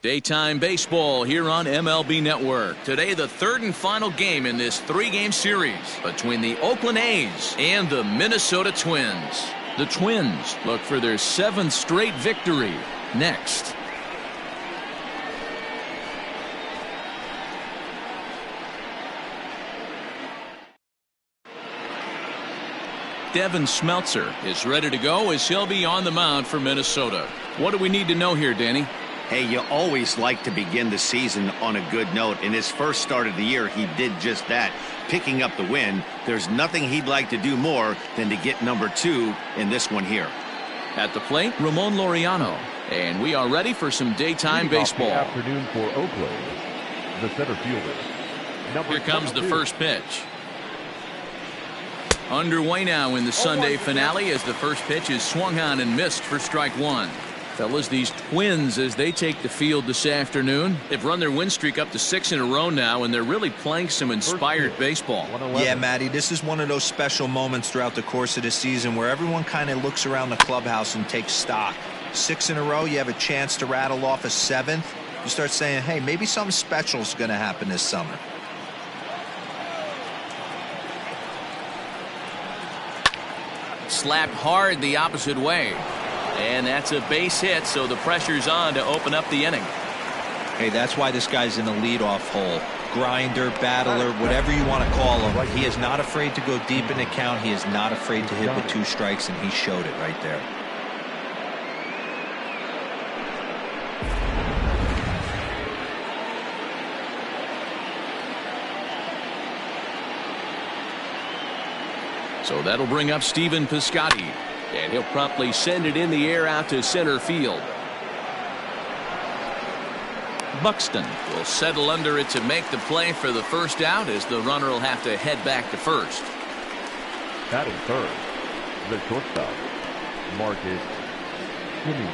Daytime baseball here on MLB Network. Today, the third and final game in this three-game series between the Oakland A's and the Minnesota Twins. The Twins look for their 7th straight victory next. Devin Smeltzer is ready to go as he'll be on the mound for Minnesota. What do we need to know here, Danny? Hey, you always like to begin the season on a good note. In his first start of the year, he did just that, picking up the win. There's nothing he'd like to do more than to get number 2 in this one here. At the plate, Ramon Laureano. And we are ready for some daytime baseball. Afternoon for Oakland, the center fielder. Here comes the first pitch. Underway now in the Sunday finale as the first pitch is swung on and missed for strike 1. Fellas, these Twins, as they take the field this afternoon, they've run their win streak up to 6 in a row now, and they're really playing some inspired baseball. Yeah, Matty, this is one of those special moments throughout the course of the season where everyone kind of looks around the clubhouse and takes stock. 6 in a row, you have a chance to rattle off a 7th. You start saying, hey, maybe something special is going to happen this summer. Slapped hard the opposite way. And that's a base hit, so the pressure's on to open up the inning. Hey, that's why this guy's in the leadoff hole. Grinder, battler, whatever you want to call him. He is not afraid to go deep in the count. He is not afraid to hit with 2 strikes, and he showed it right there. So that'll bring up Stephen Piscotty. And he'll promptly send it in the air out to center field. Buxton will settle under it to make the play for the first out as the runner will have to head back to first. Batting third, the shortstop, Marcus Semien.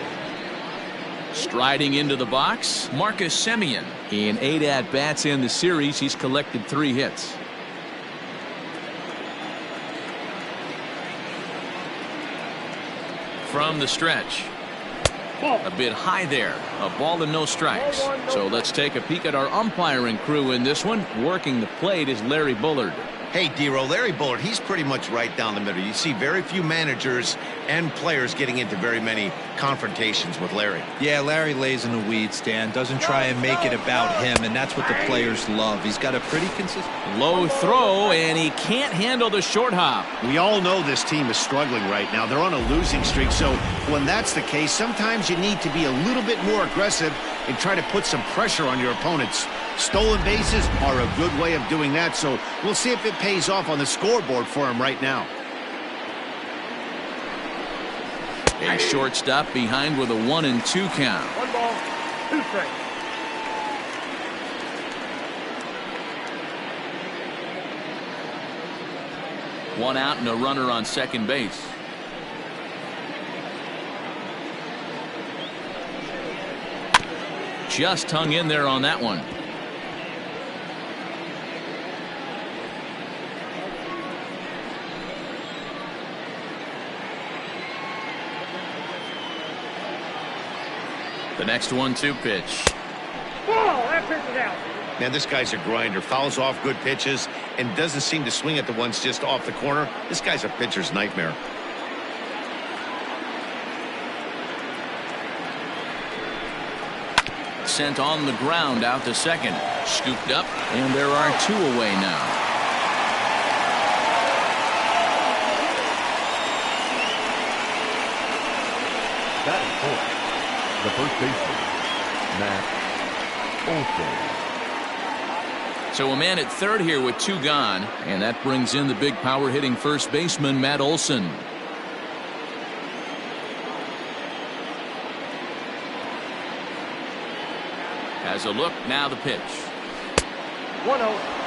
Striding into the box, Marcus Semien. In 8 at-bats in the series, he's collected 3 hits. From the stretch. A bit high there. A ball and no strikes. So let's take a peek at our umpiring crew in this one. Working the plate is Larry Bullard. Hey, D-Row, Larry Bullard, he's pretty much right down the middle. You see very few managers and players getting into very many confrontations with Larry. Yeah, Larry lays in the weeds, Dan. Doesn't try and make it about him, and that's what the players love. He's got a pretty consistent... Low throw, and he can't handle the short hop. We all know this team is struggling right now. They're on a losing streak, so when that's the case, sometimes you need to be a little bit more aggressive and try to put some pressure on your opponents. Stolen bases are a good way of doing that, so we'll see if it pays off on the scoreboard for him right now. A shortstop behind with a 1-2 count. 1 ball, 2 strikes. One out and a runner on second base. Just hung in there on that one. The next 1-2 pitch. Ball, that pitch is out. Man, this guy's a grinder. Fouls off good pitches and doesn't seem to swing at the ones just off the corner. This guy's a pitcher's nightmare. Sent on the ground out to second. Scooped up, and there are 2 away now. Batting fourth, the first baseman, Matt Olson. So a man at third here with 2 gone, and that brings in the big power hitting first baseman, Matt Olson. Has a look, now the pitch. 1-0.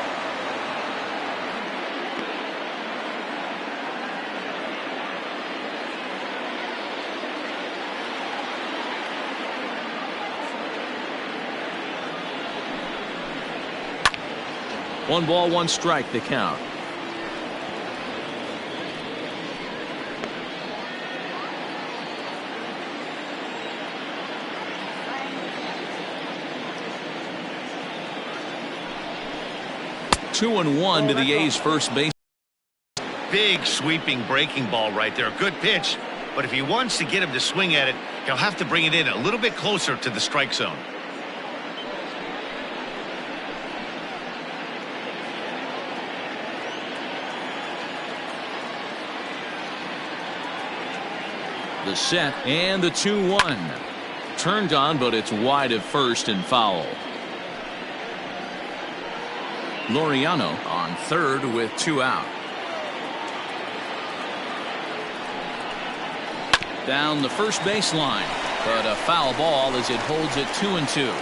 One ball, 1 strike, the count. 2-1 to the A's first base. Big sweeping breaking ball right there. Good pitch. But if he wants to get him to swing at it, he'll have to bring it in a little bit closer to the strike zone. The set and the 2-1. Turned on, but it's wide at first and foul. Laureano on third with 2 out. Down the first baseline, but a foul ball as it holds it 2-2.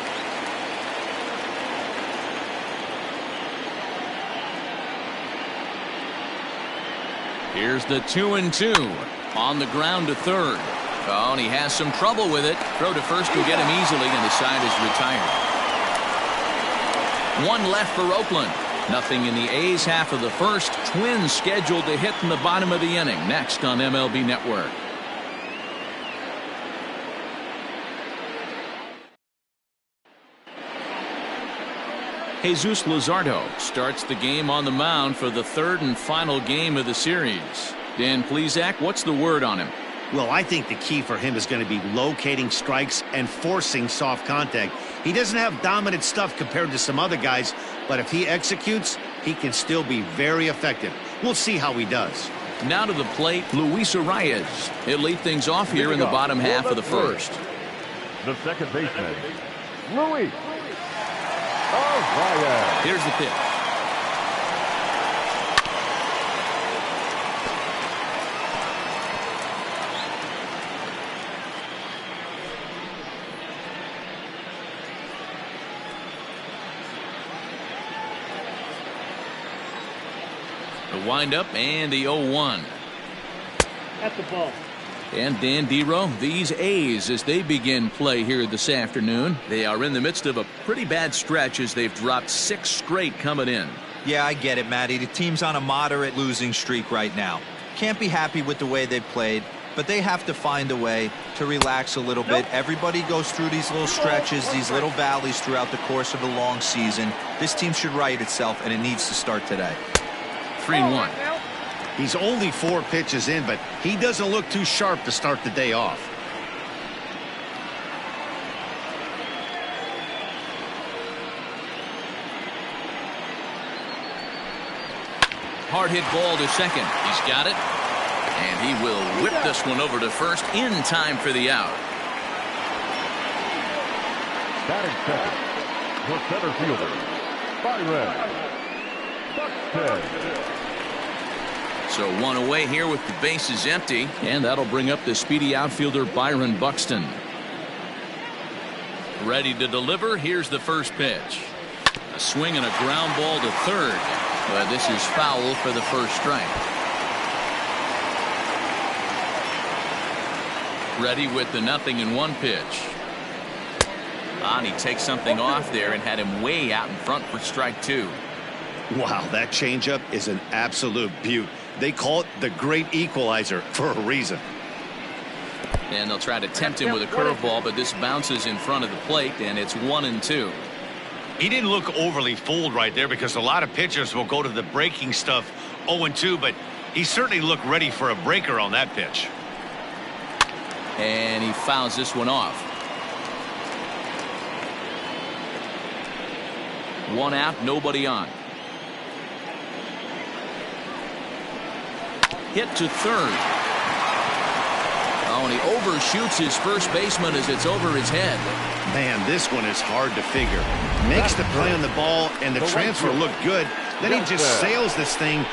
Here's the 2-2 on the ground to third. Oh, and he has some trouble with it. Throw to first will get him easily, and the side is retired. 1 left for Oakland. Nothing in the A's half of the first. Twins scheduled to hit in the bottom of the inning. Next on MLB Network. Jesus Luzardo starts the game on the mound for the third and final game of the series. Dan Plesac, what's the word on him? Well, I think the key for him is going to be locating strikes and forcing soft contact. He doesn't have dominant stuff compared to some other guys, but if he executes, he can still be very effective. We'll see how he does. Now to the plate, Luis Arias. He'll lead things off here in the bottom half of the first. The second baseman, Luis Arias. Here's the pitch. The windup and the 0-1. That's the ball. And Dan Dero, these A's, as they begin play here this afternoon, they are in the midst of a pretty bad stretch as they've dropped 6 straight coming in. Yeah, I get it, Matty. The team's on a moderate losing streak right now. Can't be happy with the way they played, but they have to find a way to relax a little bit. Everybody goes through these little stretches, these little valleys throughout the course of a long season. This team should right itself, and it needs to start today. 3-1. He's only 4 pitches in, but he doesn't look too sharp to start the day off. Hard hit ball to second. He's got it. And he will whip this one over to first in time for the out. Batting second, the center fielder, Byron Buxton. So 1 away here with the bases empty, and that'll bring up the speedy outfielder Byron Buxton. Ready to deliver. Here's the first pitch. A swing and a ground ball to third, but this is foul for the first strike. Ready with the 0-1 pitch. And he takes something off there and had him way out in front for strike 2. Wow, that changeup is an absolute beaut. They call it the great equalizer for a reason. And they'll try to tempt him with a curveball, but this bounces in front of the plate, and it's 1-2. He didn't look overly fooled right there because a lot of pitchers will go to the breaking stuff 0-2, but he certainly looked ready for a breaker on that pitch. And he fouls this one off. 1 out, nobody on. Hit to third. Oh, and he overshoots his first baseman as it's over his head. Man, this one is hard to figure. Makes the play on the ball, and the transfer looked good. Then he just sails this thing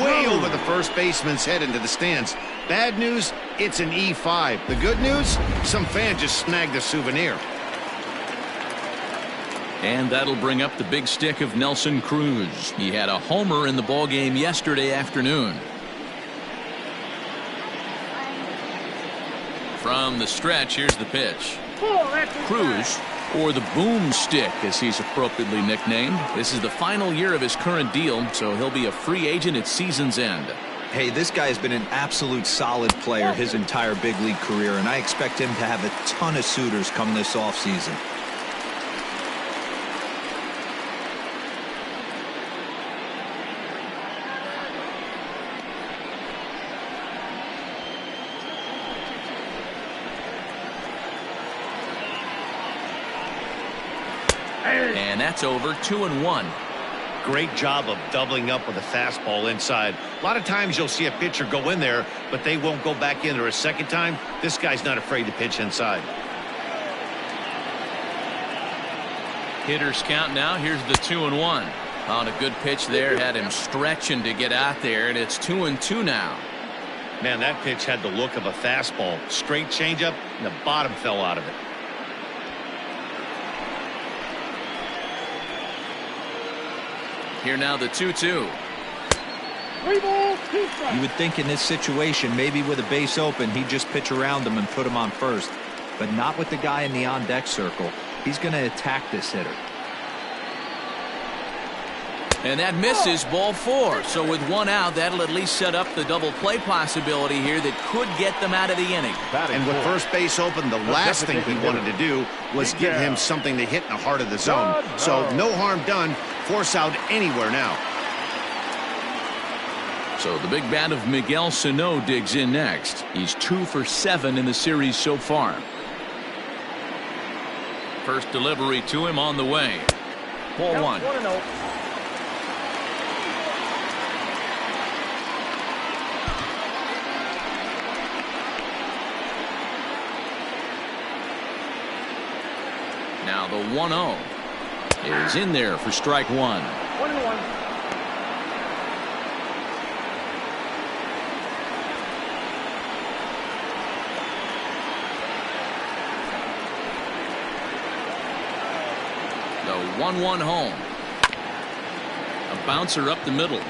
way over the first baseman's head into the stands. Bad news, it's an E5. The good news, some fan just snagged a souvenir. And that'll bring up the big stick of Nelson Cruz. He had a homer in the ballgame yesterday afternoon. From the stretch, here's the pitch. Cruz, or the boomstick as he's appropriately nicknamed. This is the final year of his current deal, so he'll be a free agent at season's end. Hey, this guy has been an absolute solid player his entire big league career, and I expect him to have a ton of suitors come this offseason. And that's over 2-1. Great job of doubling up with a fastball inside. A lot of times you'll see a pitcher go in there, but they won't go back in there a second time. This guy's not afraid to pitch inside. Hitters count now. Here's the 2-1. On a good pitch there, had him stretching to get out there, and it's 2-2 now. Man, that pitch had the look of a fastball. Straight changeup, and the bottom fell out of it. Here now the 2-2. 3 balls, 2 strikes. You would think in this situation, maybe with a base open, he'd just pitch around him and put him on first. But not with the guy in the on-deck circle. He's going to attack this hitter. And that misses, ball 4. So with 1 out, that'll at least set up the double play possibility here that could get them out of the inning. And with first base open, the last thing he wanted to do was give him something to hit in the heart of the zone. So no harm done. Force out anywhere now. So the big bat of Miguel Sano digs in next. He's 2 for 7 in the series so far. First delivery to him on the way. Ball 1. 1-0. Now the 1-0 is in there for strike 1. 1-1. The 1-1 home. A bouncer up the middle.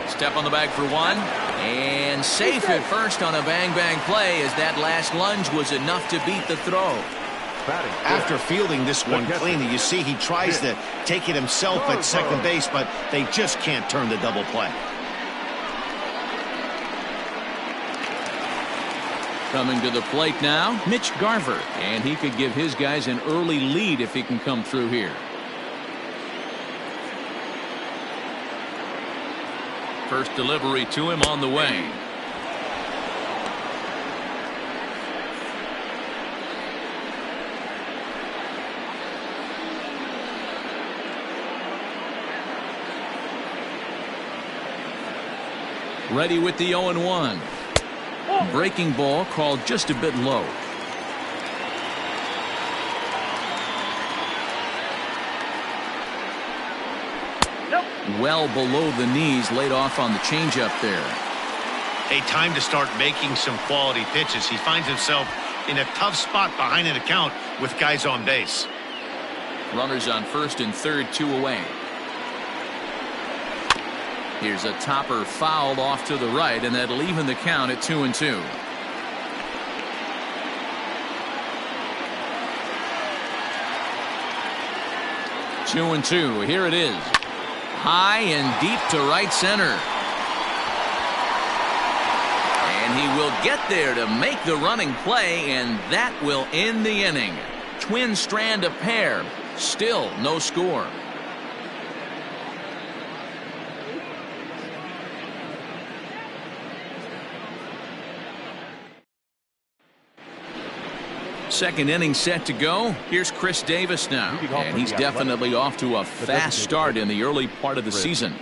Step on the bag for 1. And safe at first on a bang-bang play, as that last lunge was enough to beat the throw. After fielding this one cleanly, you see he tries to take it himself at second base, but they just can't turn the double play. Coming to the plate now, Mitch Garver, and he could give his guys an early lead if he can come through here. First delivery to him on the way. Ready with the 0-1. Breaking ball called just a bit low. Well below the knees, laid off on the changeup there. A time to start making some quality pitches. He finds himself in a tough spot behind an account with guys on base. Runners on first and third, 2 away. Here's a topper fouled off to the right, and that'll even the count at 2-2. Two and two. Here it is. High and deep to right center. And he will get there to make the running play, and that will end the inning. Twins strand a pair. Still no score. Second inning set to go. Here's Chris Davis now, and he's definitely off to a fast start in the early part of the season.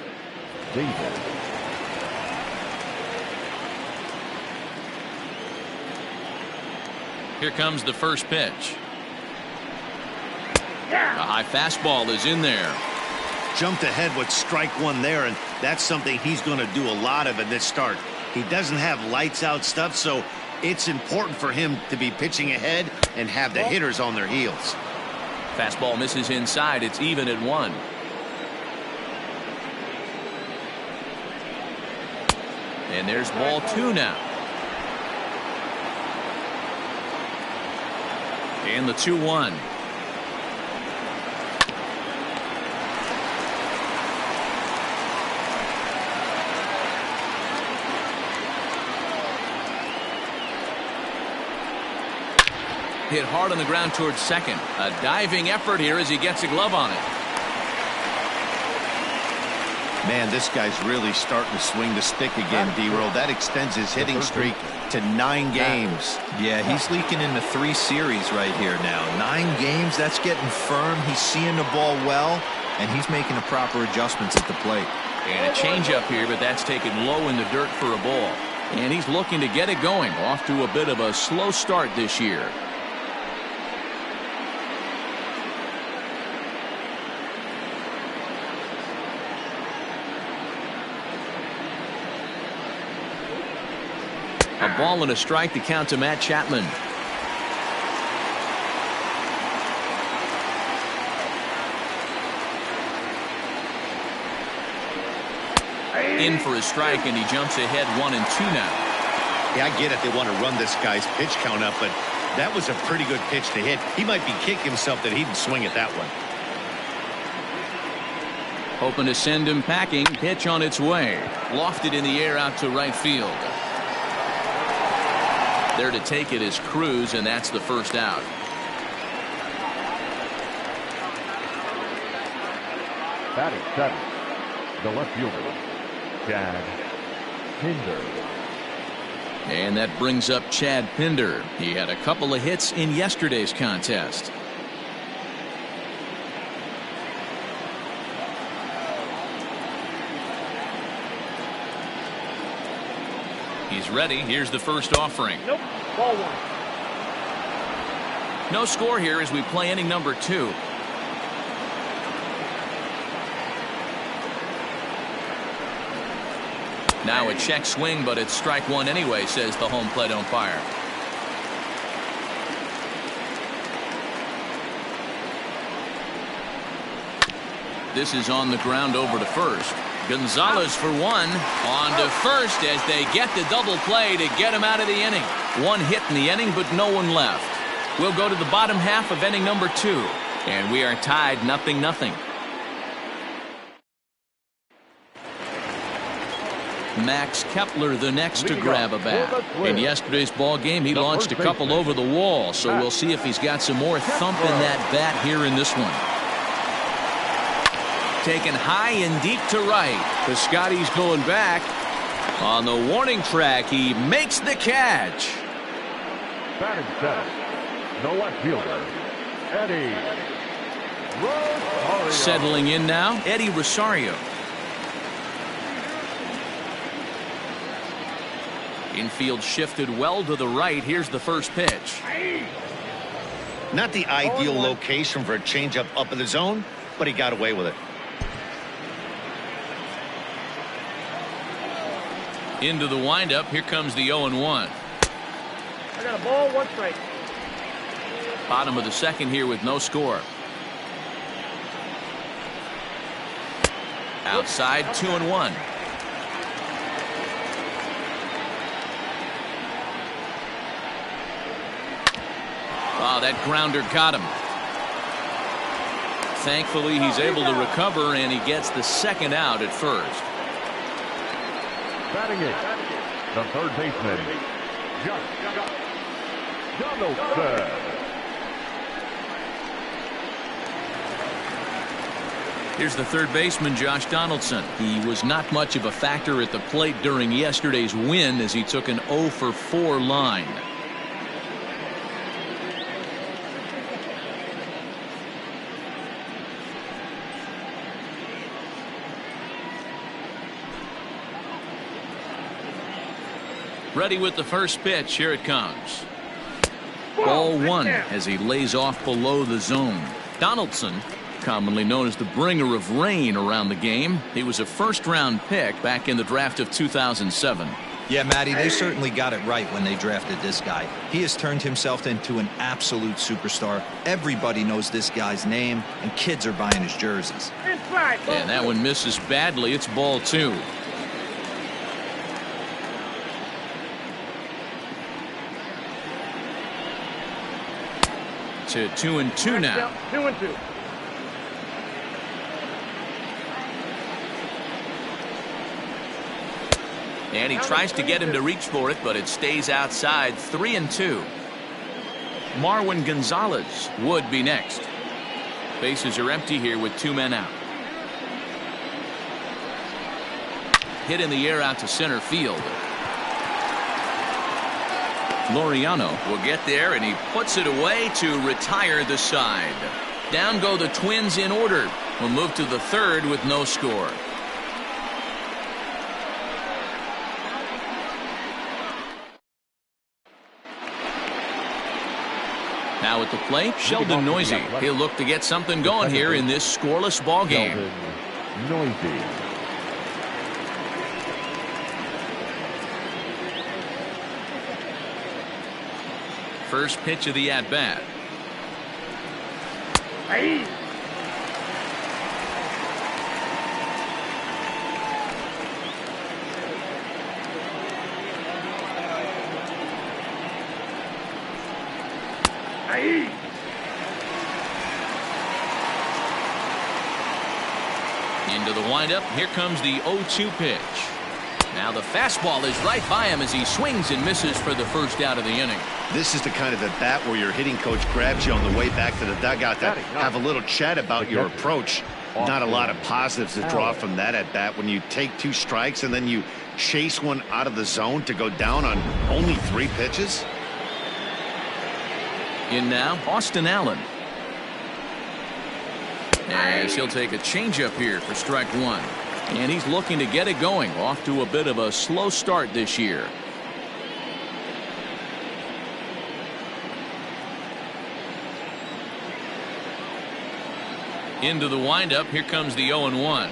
Here comes the first pitch. The high fastball is in there. Jumped ahead with strike 1 there, and that's something he's going to do a lot of in this start. He doesn't have lights out stuff, so it's important for him to be pitching ahead and have the hitters on their heels. Fastball misses inside. It's even at 1. And there's ball 2 now. And the 2-1. Hit hard on the ground towards second. A diving effort here as he gets a glove on it. Man, this guy's really starting to swing the stick again, D-Roll. That extends his hitting streak to 9 games. Yeah, he's leaking into 3 series right here now. 9 games, that's getting firm. He's seeing the ball well, and he's making the proper adjustments at the plate. And a changeup here, but that's taken low in the dirt for a ball. And he's looking to get it going. Off to a bit of a slow start this year. A ball and a strike to count to Matt Chapman. In for a strike, and he jumps ahead 1-2 now. Yeah, I get it. They want to run this guy's pitch count up, but that was a pretty good pitch to hit. He might be kicking himself that he didn't swing at that one. Hoping to send him packing. Pitch on its way. Lofted in the air out to right field. There to take it is Cruz, and that's the first out. Batting 7, the left fielder, Chad Pinder. And that brings up Chad Pinder. He had a couple of hits in yesterday's contest. He's ready. Here's the first offering. Nope. Ball 1. No score here as we play inning number 2. Now a check swing, but it's strike 1 anyway, says the home plate umpire. This is on the ground over to first. Gonzalez for 1. On to first as they get the double play to get him out of the inning. 1 hit in the inning, but no one left. We'll go to the bottom half of inning number 2. And we are tied 0-0. Max Kepler the next to grab a bat. In yesterday's ball game, he launched a couple over the wall, so we'll see if he's got some more thump in that bat here in this one. Taken high and deep to right. Piscotty's going back. On the warning track, he makes the catch. Batting 7, the left fielder, Eddie Rosario. Settling in now, Eddie Rosario. Infield shifted well to the right. Here's the first pitch. Not the ideal location for a changeup up in the zone, but he got away with it. Into the windup. Here comes the 0-1. I got a ball, 1 strike. Bottom of the second here with no score. Outside, 2-1. Oh, that grounder got him. Thankfully, he's able to recover, and he gets the second out at first. Batting 8, the third baseman, Donaldson. Here's the third baseman, Josh Donaldson. He was not much of a factor at the plate during yesterday's win as he took an 0-for-4 line. Ready with the first pitch. Here it comes. Ball 1 as he lays off below the zone. Donaldson, commonly known as the bringer of rain around the game. He was a first-round pick back in the draft of 2007. Yeah, Matty, they certainly got it right when they drafted this guy. He has turned himself into an absolute superstar. Everybody knows this guy's name, and kids are buying his jerseys. And that one misses badly. It's ball 2. To 2-2 now. 2-2. And he tries to get him to reach for it, but it stays outside. 3-2. Marwin Gonzalez would be next. Bases are empty here with 2 men out. hit in the air out to center field. Laureano will get there, and he puts it away to retire the side. Down go the Twins in order. We'll move to the third with no score. Now at the plate, Sheldon Noisy. He'll look to get something going here in this scoreless ball game. Noisy. First pitch of the at-bat. Hey. Hey. Into the windup. Here comes the 0-2 pitch. Now the fastball is right by him as he swings and misses for the first out of the inning. This is the kind of at bat where your hitting coach grabs you on the way back to the dugout to have a little chat about your approach. Not a lot of positives to draw from that at bat when you take 2 strikes and then you chase one out of the zone to go down on only 3 pitches. In now, Austin Allen. As he'll take a changeup here for strike 1. And he's looking to get it going. Off to a bit of a slow start this year. Into the windup. Here comes the 0-1.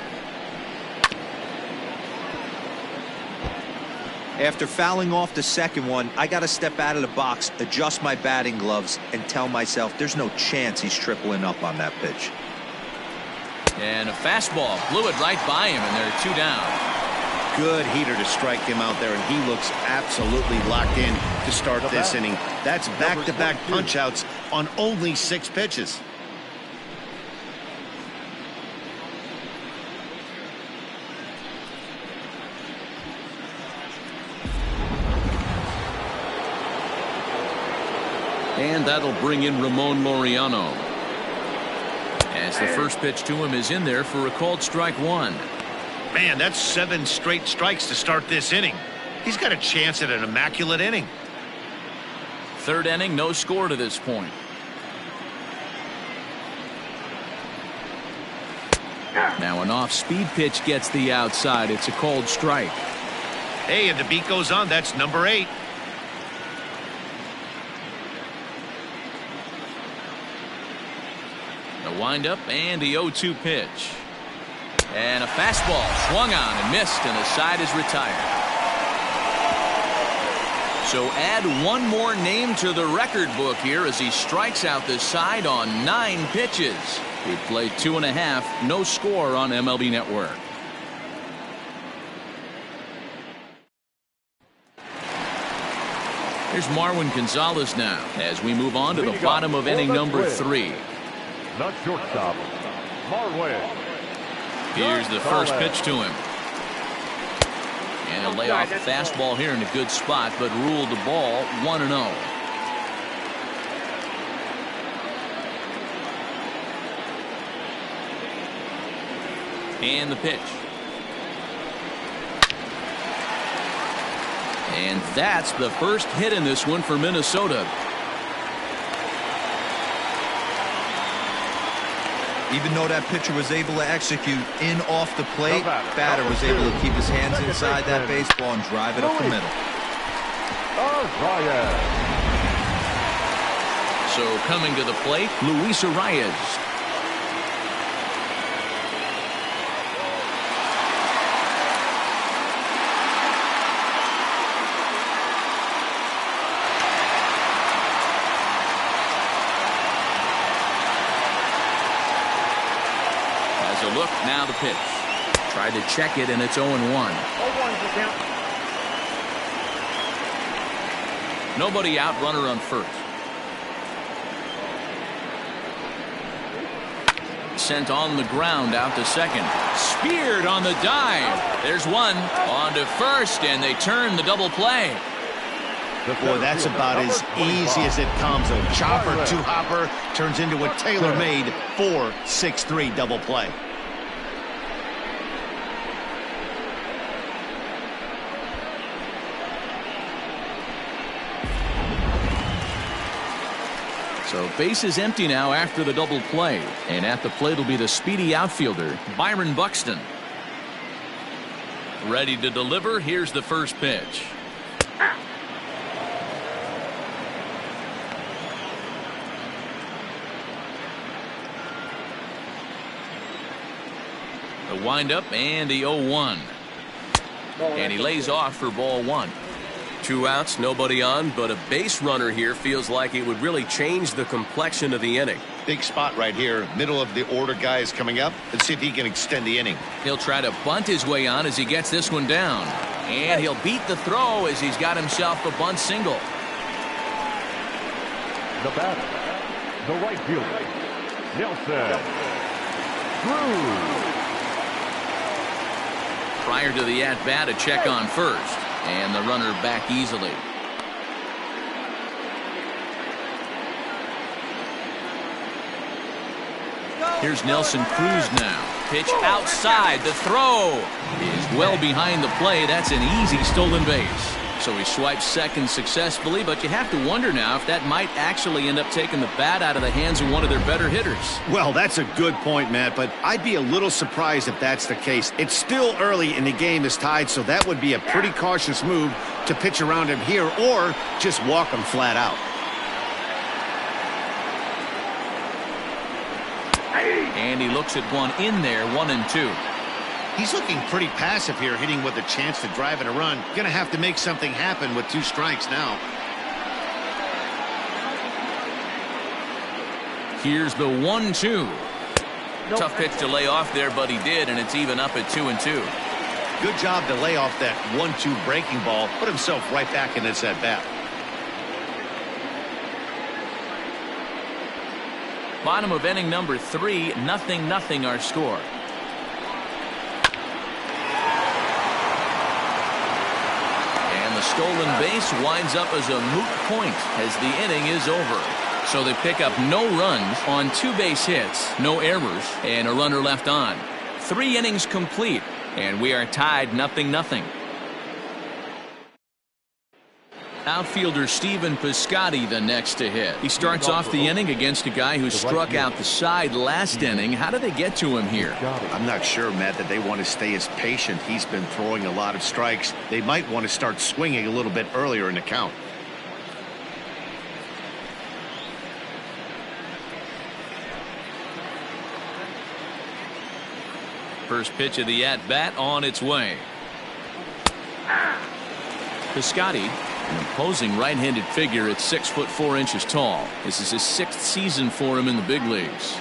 After fouling off the second one, I got to step out of the box, adjust my batting gloves, and tell myself there's no chance he's tripling up on that pitch. And a fastball blew it right by him, and there are 2 down. Good heater to strike him out there, and he looks absolutely locked in to start this inning. That's back-to-back punch-outs on only 6 pitches. And that'll bring in Ramon Laureano. As the first pitch to him is in there for a called strike 1. Man, that's 7 straight strikes to start this inning. He's got a chance at an immaculate inning. Third inning, no score to this point. Now an off-speed pitch gets the outside. It's a called strike. Hey, and the beat goes on. That's number 8. The windup and the 0-2 pitch. And a fastball swung on and missed, and the side is retired. So add one more name to the record book here as he strikes out the side on 9 pitches. He played 2.5, no score on MLB Network. Here's Marwin Gonzalez now as we move on to the bottom of inning number 3. Not shortstop, Marwin. Here's the first pitch to him. And a layoff fastball here in a good spot, but ruled the ball 1-0. And the pitch. And that's the first hit in this one for Minnesota. Even though that pitcher was able to execute in off the plate, batter was able to keep his hands inside that baseball and drive it up the middle. So coming to the plate, Luis Arias. Look, now the pitch. Tried to check it, and it's 0-1. 0-1's the count. Nobody out, runner on first. Sent on the ground out to second. Speared on the dive. There's one. On to first, and they turn the double play. Boy, that's about as easy as it comes. A chopper, 2-hopper turns into a tailor-made 4-6-3 double play. base is empty now after the double play. And at the plate will be the speedy outfielder, Byron Buxton. Ready to deliver. Here's the first pitch. The windup and the 0-1. And he lays off for ball one. 2 outs, nobody on, but a base runner here feels like it would really change the complexion of the inning. Big spot right here. Middle of the order guy is coming up. Let's see if he can extend the inning. He'll try to bunt his way on as he gets this one down. And he'll beat the throw as he's got himself a bunt single. The batter, the right fielder, Nelson Cruz. Prior to the at-bat, a check on first. And the runner back easily. Here's Nelson Cruz now. Pitch outside. The throw is well behind the plate. That's an easy stolen base. So he swipes second successfully, but you have to wonder now if that might actually end up taking the bat out of the hands of one of their better hitters. Well, that's a good point, Matt, but I'd be a little surprised if that's the case. It's still early and the game is tied, so that would be a pretty cautious move to pitch around him here or just walk him flat out. And he looks at one in there, 1-2. He's looking pretty passive here, hitting with a chance to drive in a run. Gonna have to make something happen with 2 strikes now. Here's the 1-2. Tough pitch to lay off there, but he did, and it's even up at 2-2. Good job to lay off that 1-2 breaking ball. Put himself right back in this at bat. Bottom of inning number 3, 0-0 our score. And the stolen base winds up as a moot point as the inning is over. So they pick up no runs on 2 base hits, no errors, and a runner left on. 3 innings complete, and we are tied 0-0. Outfielder Stephen Piscotty the next to hit. He starts off the inning against a guy who struck out the side last inning. How do they get to him here? I'm not sure, Matt, that they want to stay as patient. He's been throwing a lot of strikes. They might want to start swinging a little bit earlier in the count. First pitch of the at-bat on its way. Piscotty, an imposing right-handed figure at 6'4" tall. This is his 6th season for him in the big leagues.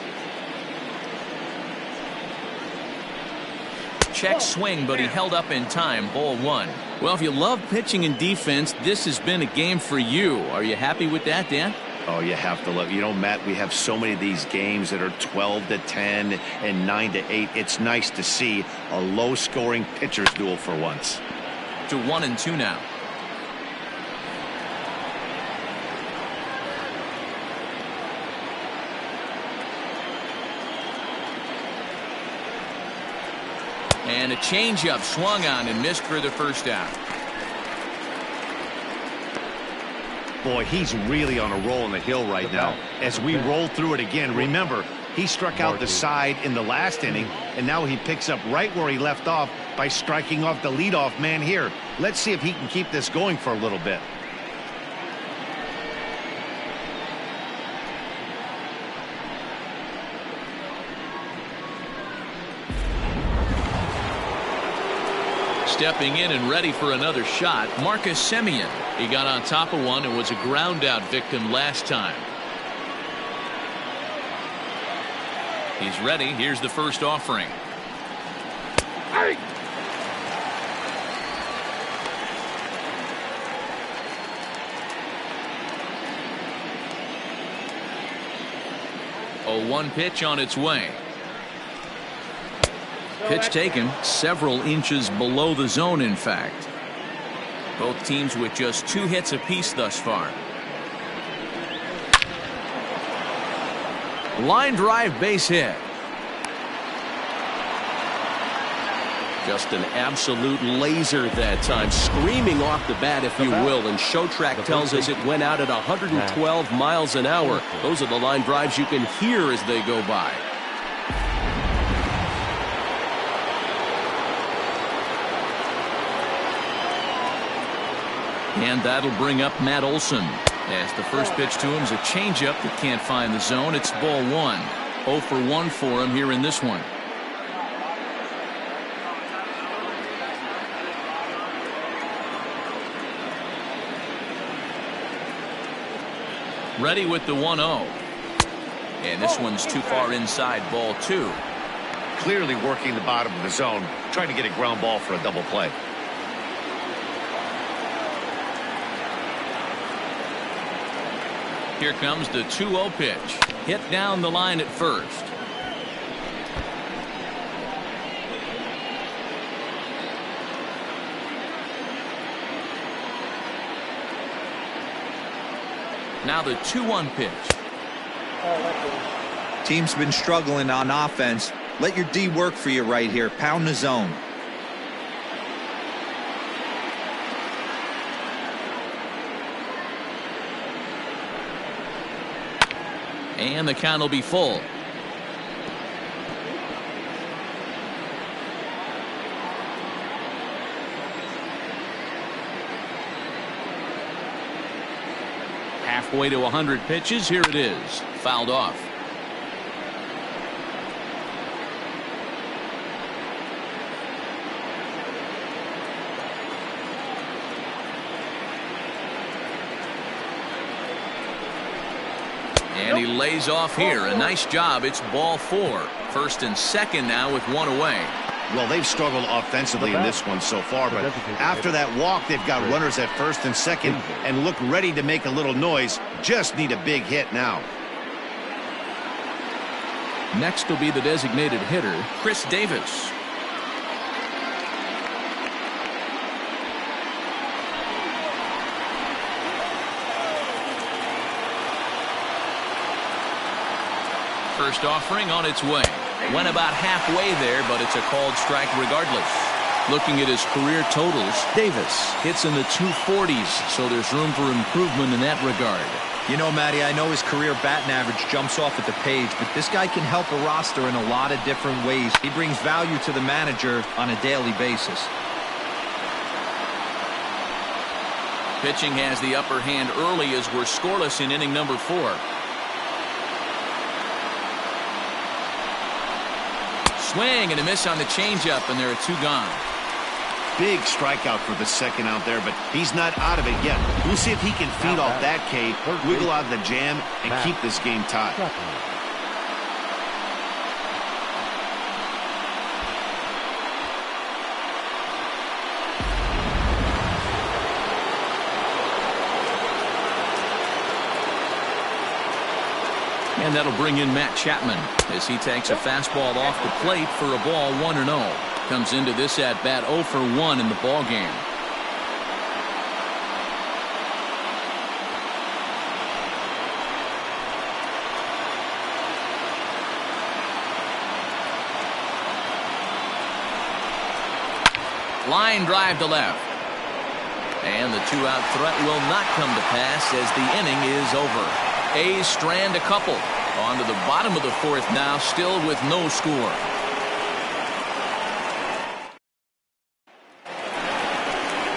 Check swing, but he held up in time. Ball 1. Well, if you love pitching and defense, this has been a game for you. Are you happy with that, Dan? Oh, you have to love. You know, Matt, we have so many of these games that are 12-10 and 9-8. It's nice to see a low-scoring pitcher's duel for once. To 1-2 now. And a changeup swung on and missed for the first out. Boy, he's really on a roll on the hill right now. As we roll through it again, remember, he struck out the side in the last inning, and now he picks up right where he left off by striking off the leadoff man here. Let's see if he can keep this going for a little bit. Stepping in and ready for another shot, Marcus Semien. He got on top of one and was a ground out victim last time. He's ready. Here's the first offering. Hey. A 1 pitch on its way. Pitch taken several inches below the zone, in fact. Both teams with just 2 hits apiece thus far. Line drive base hit. Just an absolute laser that time, screaming off the bat, if you will, and Show Track tells us it went out at 112 miles an hour. Those are the line drives you can hear as they go by. And that'll bring up Matt Olson. As the first pitch to him is a changeup that can't find the zone. It's ball one. 0 for 1 for him here in this one. Ready with the 1-0. And this one's too far inside, ball two. Clearly working the bottom of the zone, trying to get a ground ball for a double play. Here comes the 2-0 pitch. Hit down the line at first. Now the 2-1 pitch. Team's been struggling on offense. Let your D work for you right here. Pound the zone. And the count will be full. Halfway to 100 pitches. Here it is. Fouled off. And he lays off here. A nice job. It's ball four. First and second now with one away. Well, they've struggled offensively in this one so far, but after that walk, they've got runners at first and second and look ready to make a little noise. Just need a big hit now. Next will be the designated hitter, Chris Davis. First offering on its way. Went about halfway there, but it's a called strike regardless. Looking at his career totals, Davis hits in the 240s, so there's room for improvement in that regard. You know, Matty, I know his career batting average jumps off at the page, but this guy can help a roster in a lot of different ways. He brings value to the manager on a daily basis. Pitching has the upper hand early as we're scoreless in inning number 4. Swing and a miss on the changeup, and there are 2 gone. Big strikeout for the second out there, but he's not out of it yet. We'll see if he can feed off that K, wiggle out of the jam, and keep this game tied. And that'll bring in Matt Chapman as he takes a fastball off the plate for a ball 1-0. Comes into this at bat 0 for 1 in the ball game. Line drive to left. And the 2-out threat will not come to pass as the inning is over. A's strand a couple. On to the bottom of the 4th now, still with no score.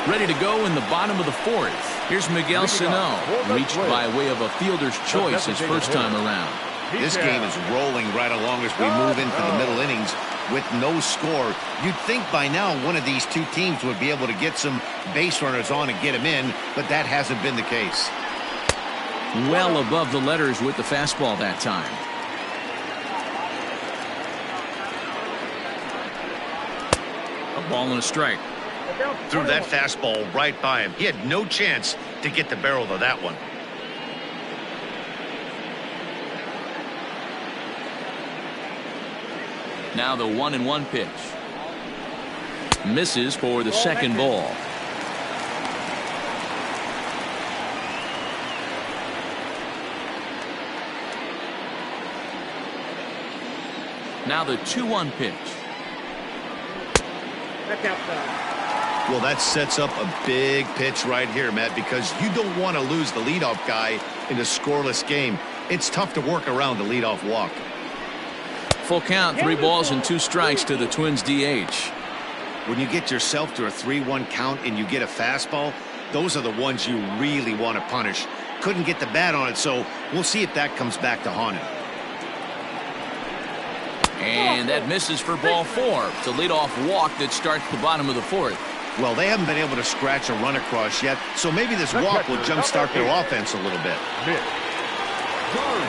Ready to go in the bottom of the 4th. Here's Miguel Sano, reached by way of a fielder's choice his first time around. This game is rolling right along as we move into the middle innings with no score. You'd think by now one of these two teams would be able to get some base runners on and get them in, but that hasn't been the case. Well above the letters with the fastball that time. A ball and a strike. Threw that fastball right by him. He had no chance to get the barrel of that one. Now the 1-1 pitch. Misses for the second ball. Now the 2-1 pitch. That's outside. Well, that sets up a big pitch right here, Matt, because you don't want to lose the leadoff guy in a scoreless game. It's tough to work around the leadoff walk. Full count, 3 balls and 2 strikes to the Twins DH. When you get yourself to a 3-1 count and you get a fastball, those are the ones you really want to punish. Couldn't get the bat on it, so we'll see if that comes back to haunt him. And that misses for ball 4. It's a leadoff walk that starts the bottom of the 4th. Well, they haven't been able to scratch a run across yet, so maybe this walk will jumpstart their offense a little bit.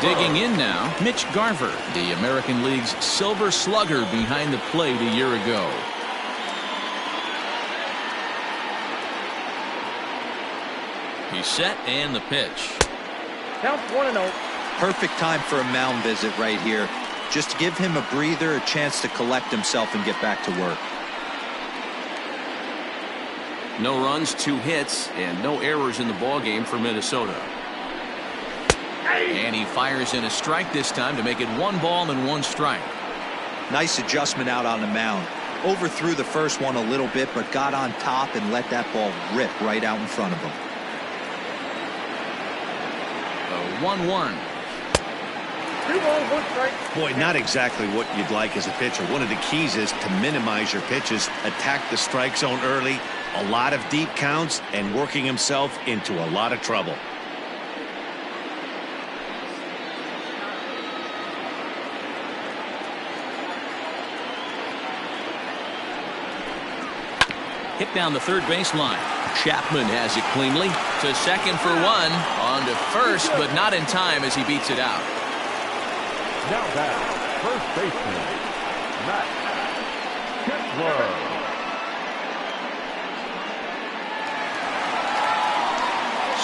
Digging in now, Mitch Garver, the American League's Silver Slugger behind the plate a year ago. He's set and the pitch. Count 1-0. Perfect time for a mound visit right here. Just give him a breather, a chance to collect himself and get back to work. No runs, 2 hits, and no errors in the ballgame for Minnesota. And he fires in a strike this time to make it 1 ball and 1 strike. Nice adjustment out on the mound. Overthrew the first one a little bit, but got on top and let that ball rip right out in front of him. 1-1. 2 balls, 1 strike. Boy, not exactly what you'd like as a pitcher. One of the keys is to minimize your pitches, attack the strike zone early, a lot of deep counts, and working himself into a lot of trouble. Hit down the third baseline. Chapman has it cleanly to second for 1. On to first, but not in time as he beats it out. Now back, first baseman, Max Kepler.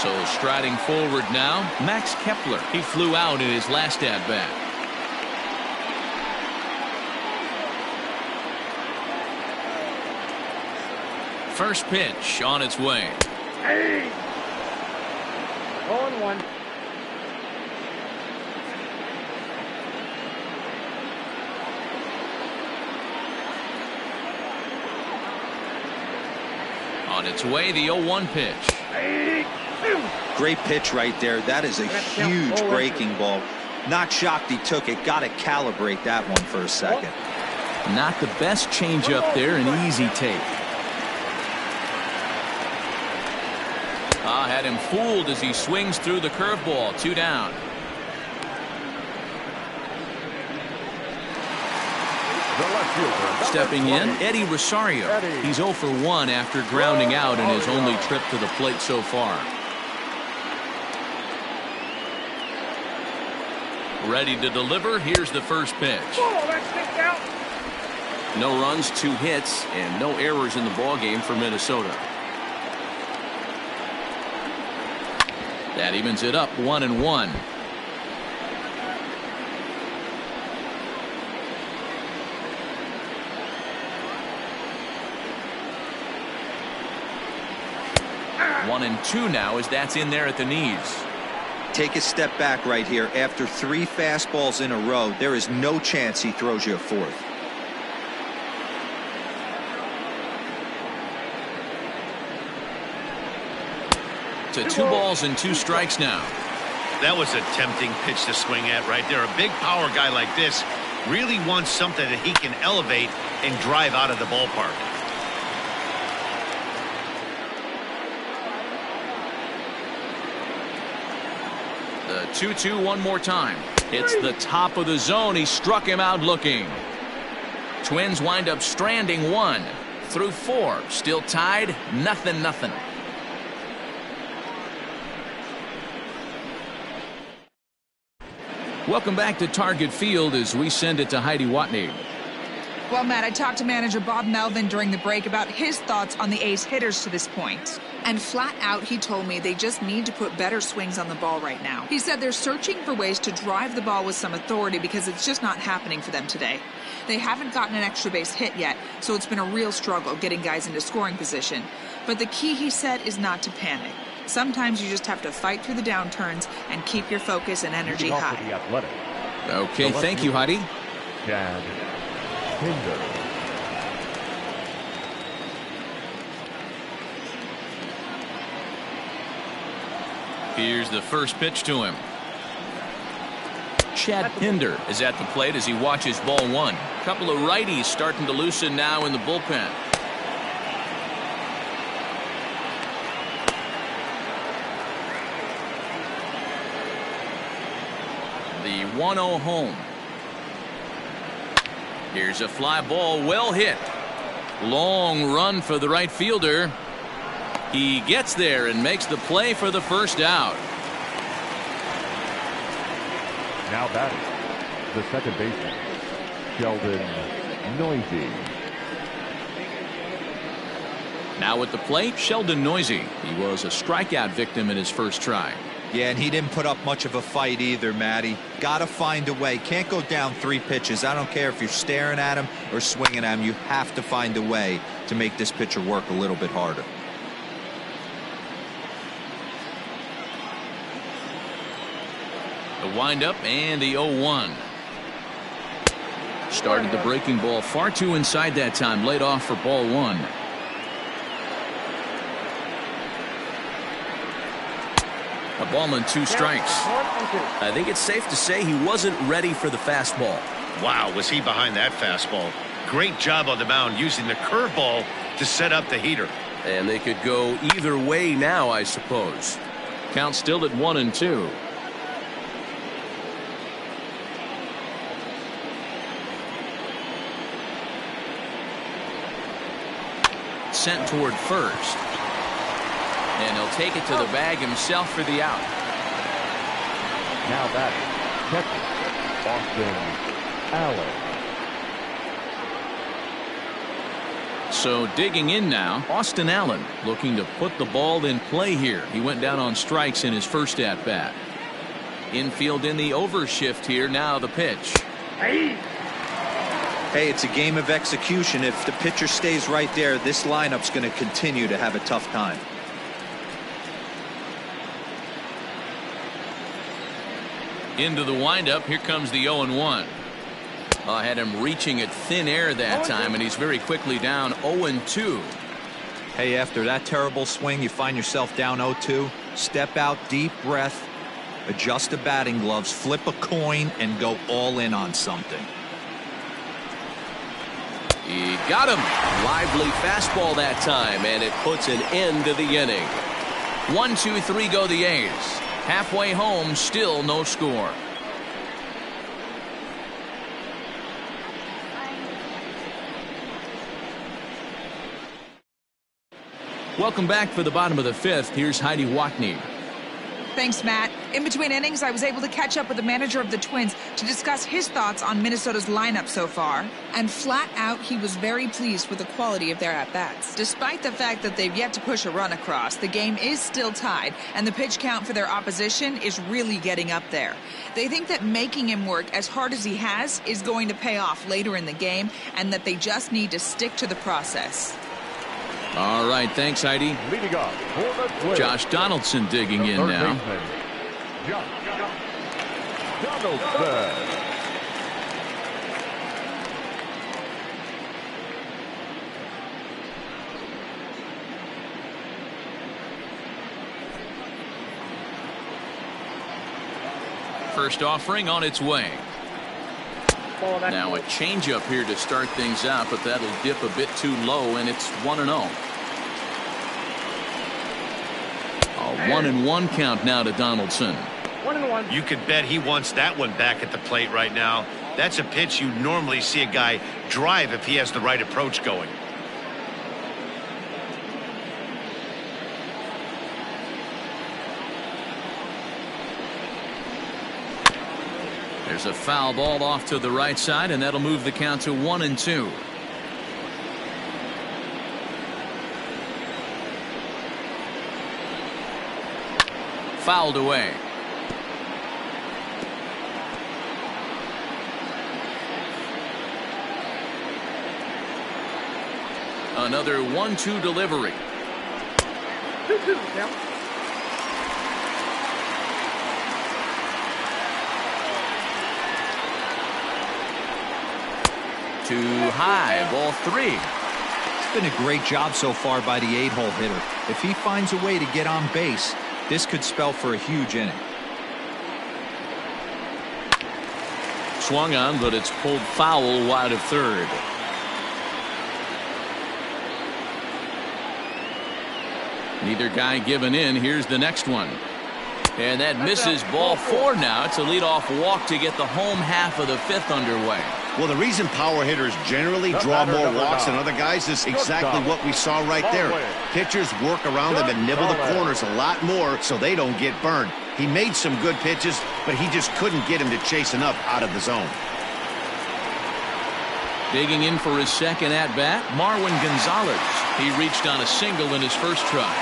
So striding forward now, Max Kepler. He flew out in his last at-bat. First pitch on its way. Hey! 0-1. On its way, the 0-1 pitch. Hey! Great pitch right there. That is a huge breaking ball. Not shocked he took it. Got to calibrate that one for a second. Not the best changeup there, an easy take. Had him fooled as he swings through the curveball. 2 down. Stepping in, Eddie Rosario. He's 0 for 1 after grounding out in his only trip to the plate so far. Ready to deliver. Here's the first pitch. Oh, that sticks out. No runs, 2 hits, and no errors in the ballgame for Minnesota. That evens it up 1-1. One and 2 now as that's in there at the knees. Take a step back right here. After 3 fastballs in a row, there is no chance he throws you a 4th. To 2 balls and 2 strikes now. That was a tempting pitch to swing at right there. A big power guy like this really wants something that he can elevate and drive out of the ballpark. The 2-2 one more time. It's the top of the zone. He struck him out looking. Twins wind up stranding 1 through 4. Still tied, 0-0. Welcome back to Target Field as we send it to Heidi Watney. Well, Matt, I talked to manager Bob Melvin during the break about his thoughts on the A's hitters to this point. And flat out, he told me they just need to put better swings on the ball right now. He said they're searching for ways to drive the ball with some authority because it's just not happening for them today. They haven't gotten an extra base hit yet, so it's been a real struggle getting guys into scoring position. But the key, he said, is not to panic. Sometimes you just have to fight through the downturns and keep your focus and energy high. Okay, thank you, Heidi. Here's the first pitch to him. Chad Pinder is at the plate as he watches ball one. A couple of righties starting to loosen now in the bullpen. The 1-0 home. Here's a fly ball, well hit. Long run for the right fielder. He gets there and makes the play for the first out. Now batting, the second baseman, Sheldon Noisy. Now at the plate, Sheldon Noisy. He was a strikeout victim in his first try. Yeah, and he didn't put up much of a fight either, Matty. Got to find a way. Can't go down 3 pitches. I don't care if you're staring at him or swinging at him. You have to find a way to make this pitcher work a little bit harder. The windup and the 0-1. Started the breaking ball far too inside that time. Laid off for ball one. A ball and 2 strikes. I think it's safe to say he wasn't ready for the fastball. Wow, was he behind that fastball. Great job on the mound using the curveball to set up the heater. And they could go either way now, I suppose. Count still at 1-2. Sent toward first. And he'll take it to the bag himself for the out. Now batting, catcher, Austin Allen. So digging in now, Austin Allen looking to put the ball in play here. He went down on strikes in his first at bat. Infield in the overshift here. Now the pitch. Hey, it's a game of execution. If the pitcher stays right there, this lineup's going to continue to have a tough time. Into the windup. Here comes the 0-1. I had him reaching at thin air that time, and he's very quickly down 0-2. Hey, after that terrible swing, you find yourself down 0-2. Step out, deep breath, adjust the batting gloves, flip a coin, and go all in on something. He got him. Lively fastball that time, and it puts an end to the inning. 1-2-3 go the A's. Halfway home, still no score. Welcome back for the bottom of the 5th. Here's Heidi Watney. Thanks, Matt. In between innings, I was able to catch up with the manager of the Twins to discuss his thoughts on Minnesota's lineup so far. And flat out, he was very pleased with the quality of their at-bats. Despite the fact that they've yet to push a run across, the game is still tied, and the pitch count for their opposition is really getting up there. They think that making him work as hard as he has is going to pay off later in the game, and that they just need to stick to the process. All right, thanks, Heidi. Leading off for the Twins, Josh Donaldson digging in now. Josh Donaldson. First offering on its way. Now a changeup here to start things out, but that'll dip a bit too low, and it's 1-0. A 1-1 count now to Donaldson. 1-1. You could bet he wants that one back at the plate right now. That's a pitch you normally see a guy drive if he has the right approach going. There's a foul ball off to the right side, and that'll move the count to 1-2. Fouled away. Another 1-2 delivery. 2-2 now. Too high, ball 3. It's been a great job so far by the 8-hole hitter. If he finds a way to get on base, This could spell for a huge inning. Swung on, but it's pulled foul wide of third. Neither guy giving in. Here's the next one. And that misses ball 4 now. It's a leadoff walk to get the home half of the 5th underway. Well, the reason power hitters generally draw more walks than other guys is exactly what we saw right there. Pitchers work around them and nibble the corners a lot more so they don't get burned. He made some good pitches, but he just couldn't get him to chase enough out of the zone. Digging in for his second at-bat, Marwin Gonzalez. He reached on a single in his first try.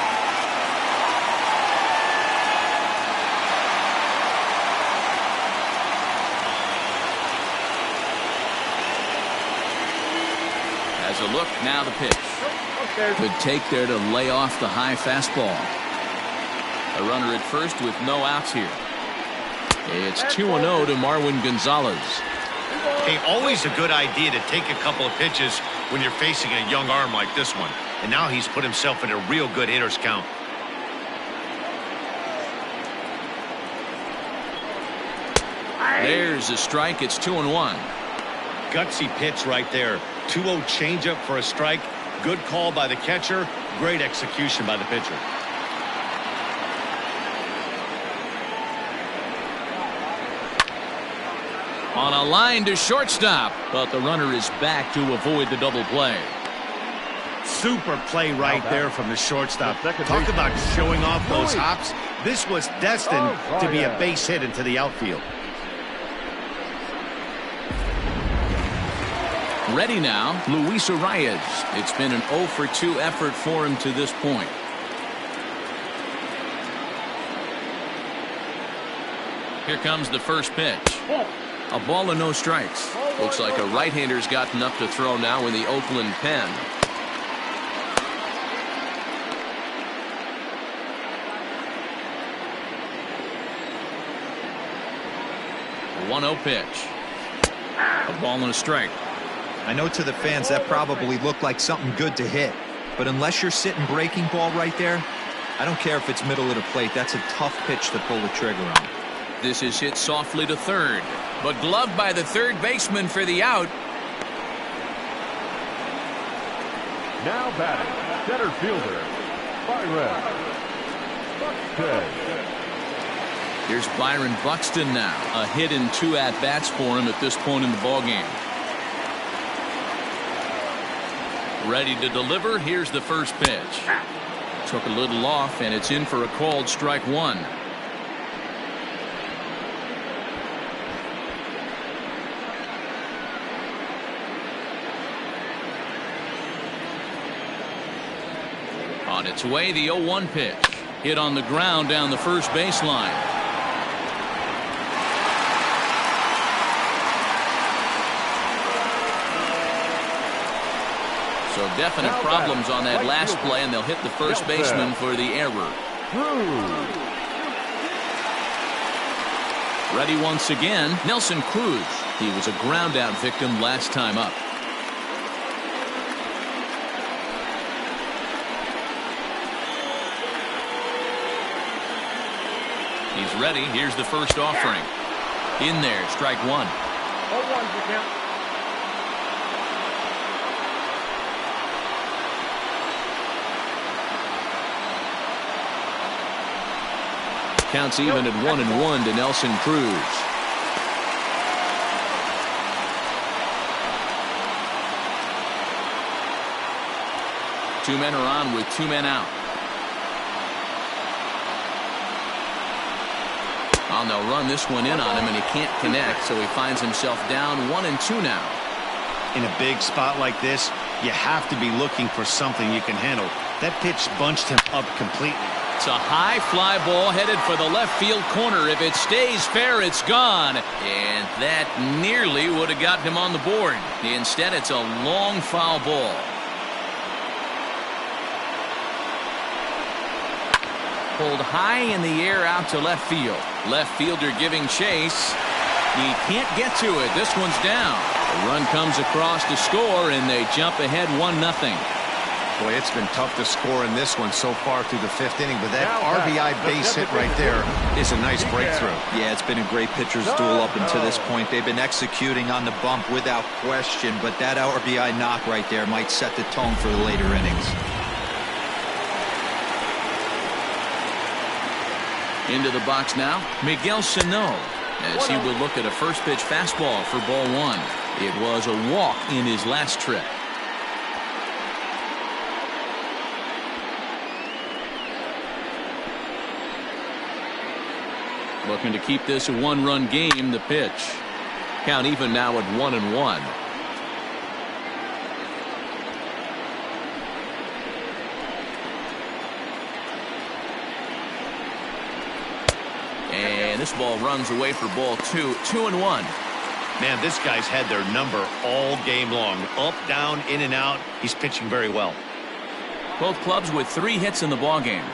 As a look, now the pitch. Good take there to lay off the high fastball. A runner at first with no outs here. It's 2-0 to Marwin Gonzalez. Hey, always a good idea to take a couple of pitches when you're facing a young arm like this one. And now he's put himself in a real good hitter's count. There's a strike. It's 2-1. Gutsy pitch right there. 2-0 changeup for a strike. Good call by the catcher. Great execution by the pitcher. On a line to shortstop, but the runner is back to avoid the double play. Super play right there from the shortstop. Talk about showing off those hops. This was destined to be a base hit into the outfield. Ready now, Luis Arias. It's been an 0 for 2 effort for him to this point. Here comes the first pitch. A ball and no strikes. Looks like a right-hander's gotten up to throw now in the Oakland pen. A 1-0 pitch. A ball and a strike. I know to the fans that probably looked like something good to hit, but unless you're sitting breaking ball right there, I don't care if it's middle of the plate. That's a tough pitch to pull the trigger on. This is hit softly to third, but gloved by the third baseman for the out. Now batting, center fielder, Byron Buxton. Here's Byron Buxton now. A hit in 2 at-bats for him at this point in the ballgame. Ready to deliver. Here's the first pitch. Took a little off, and it's in for a called strike 1. On its way, the 0-1 pitch. Hit on the ground down the first baseline. So definite problems on that last play, and they'll hit the first baseman for the error. Ready once again, Nelson Cruz. He was a ground out victim last time up. He's ready. Here's the first offering. In there, strike 1. 0-1 Counts even at 1-1 to Nelson Cruz. Two men are on with 2 men out. Well, they'll run this one in on him, and he can't connect, so he finds himself down 1-2 now. In a big spot like this, you have to be looking for something you can handle. That pitch bunched him up completely. It's a high fly ball headed for the left field corner. If it stays fair, it's gone. And that nearly would have gotten him on the board. Instead, it's a long foul ball. Pulled high in the air out to left field. Left fielder giving chase. He can't get to it. This one's down. The run comes across to score, and they jump ahead 1-0. Boy, it's been tough to score in this one so far through the 5th inning, but that RBI base hit right there is a nice breakthrough. Yeah, it's been a great pitcher's duel up until this point. They've been executing on the bump without question, but that RBI knock right there might set the tone for the later innings. Into the box now, Miguel Sano, as he will look at a first pitch fastball for ball 1. It was a walk in his last trip. Looking to keep this a 1-run game. The pitch. Count even now at 1-1. And this ball runs away for ball 2. 2-1. Man, this guy's had their number all game long. Up, down, in and out. He's pitching very well. Both clubs with 3 hits in the ballgame.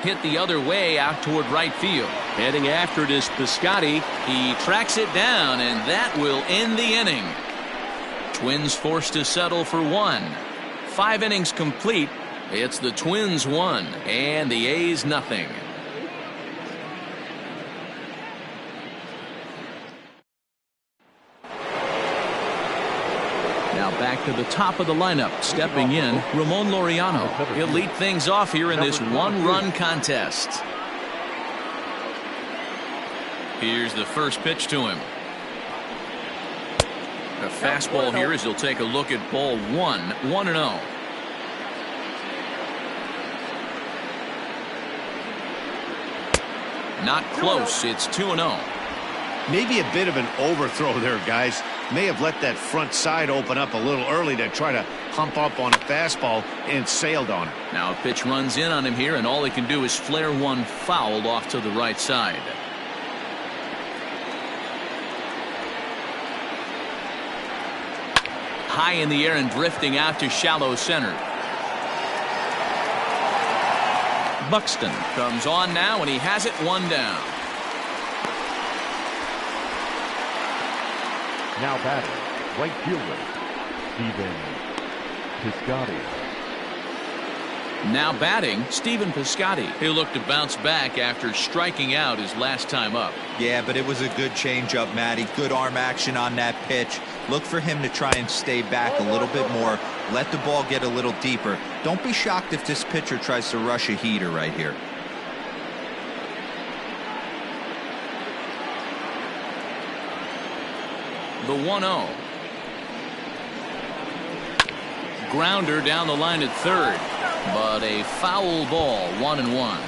Hit the other way out toward right field. Heading after it is Piscotty. He tracks it down, and that will end the inning. Twins forced to settle for 1. 5 innings complete. It's the Twins 1 and the A's nothing. Now back to the top of the lineup. Stepping in, Ramon Laureano. He'll lead things off here in this 1-run contest. Here's the first pitch to him. A fastball here as he'll take a look at ball 1. 1-0. Not close. It's 2-0. Maybe a bit of an overthrow there, guys. May have let that front side open up a little early to try to hump up on a fastball and sailed on it. Now a pitch runs in on him here, and all he can do is flare one foul off to the right side. High in the air and drifting out to shallow center. Buxton comes on now, and he has it 1 down. Now batting, right fielder, Stephen Piscotty. Now batting, Stephen Piscotty. He'll look to bounce back after striking out his last time up. Yeah, but it was a good changeup, Matty. Good arm action on that pitch. Look for him to try and stay back a little bit more. Let the ball get a little deeper. Don't be shocked if this pitcher tries to rush a heater right here. The 1-0. Grounder down the line at third, but a foul ball. 1-1.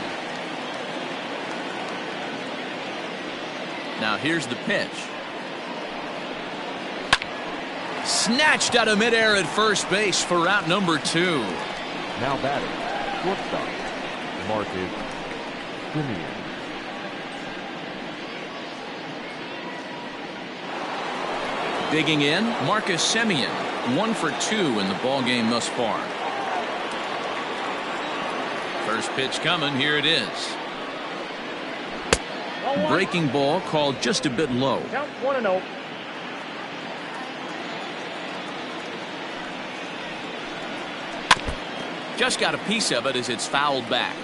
Now here's the pitch. Snatched out of midair at first base for out number 2. Now batting, shortstop, Marcus Semien. Digging in, Marcus Semien. 1 for 2 in the ballgame thus far. First pitch coming. Here it is. Breaking ball called just a bit low. Count 1-0. Just got a piece of it as it's fouled back.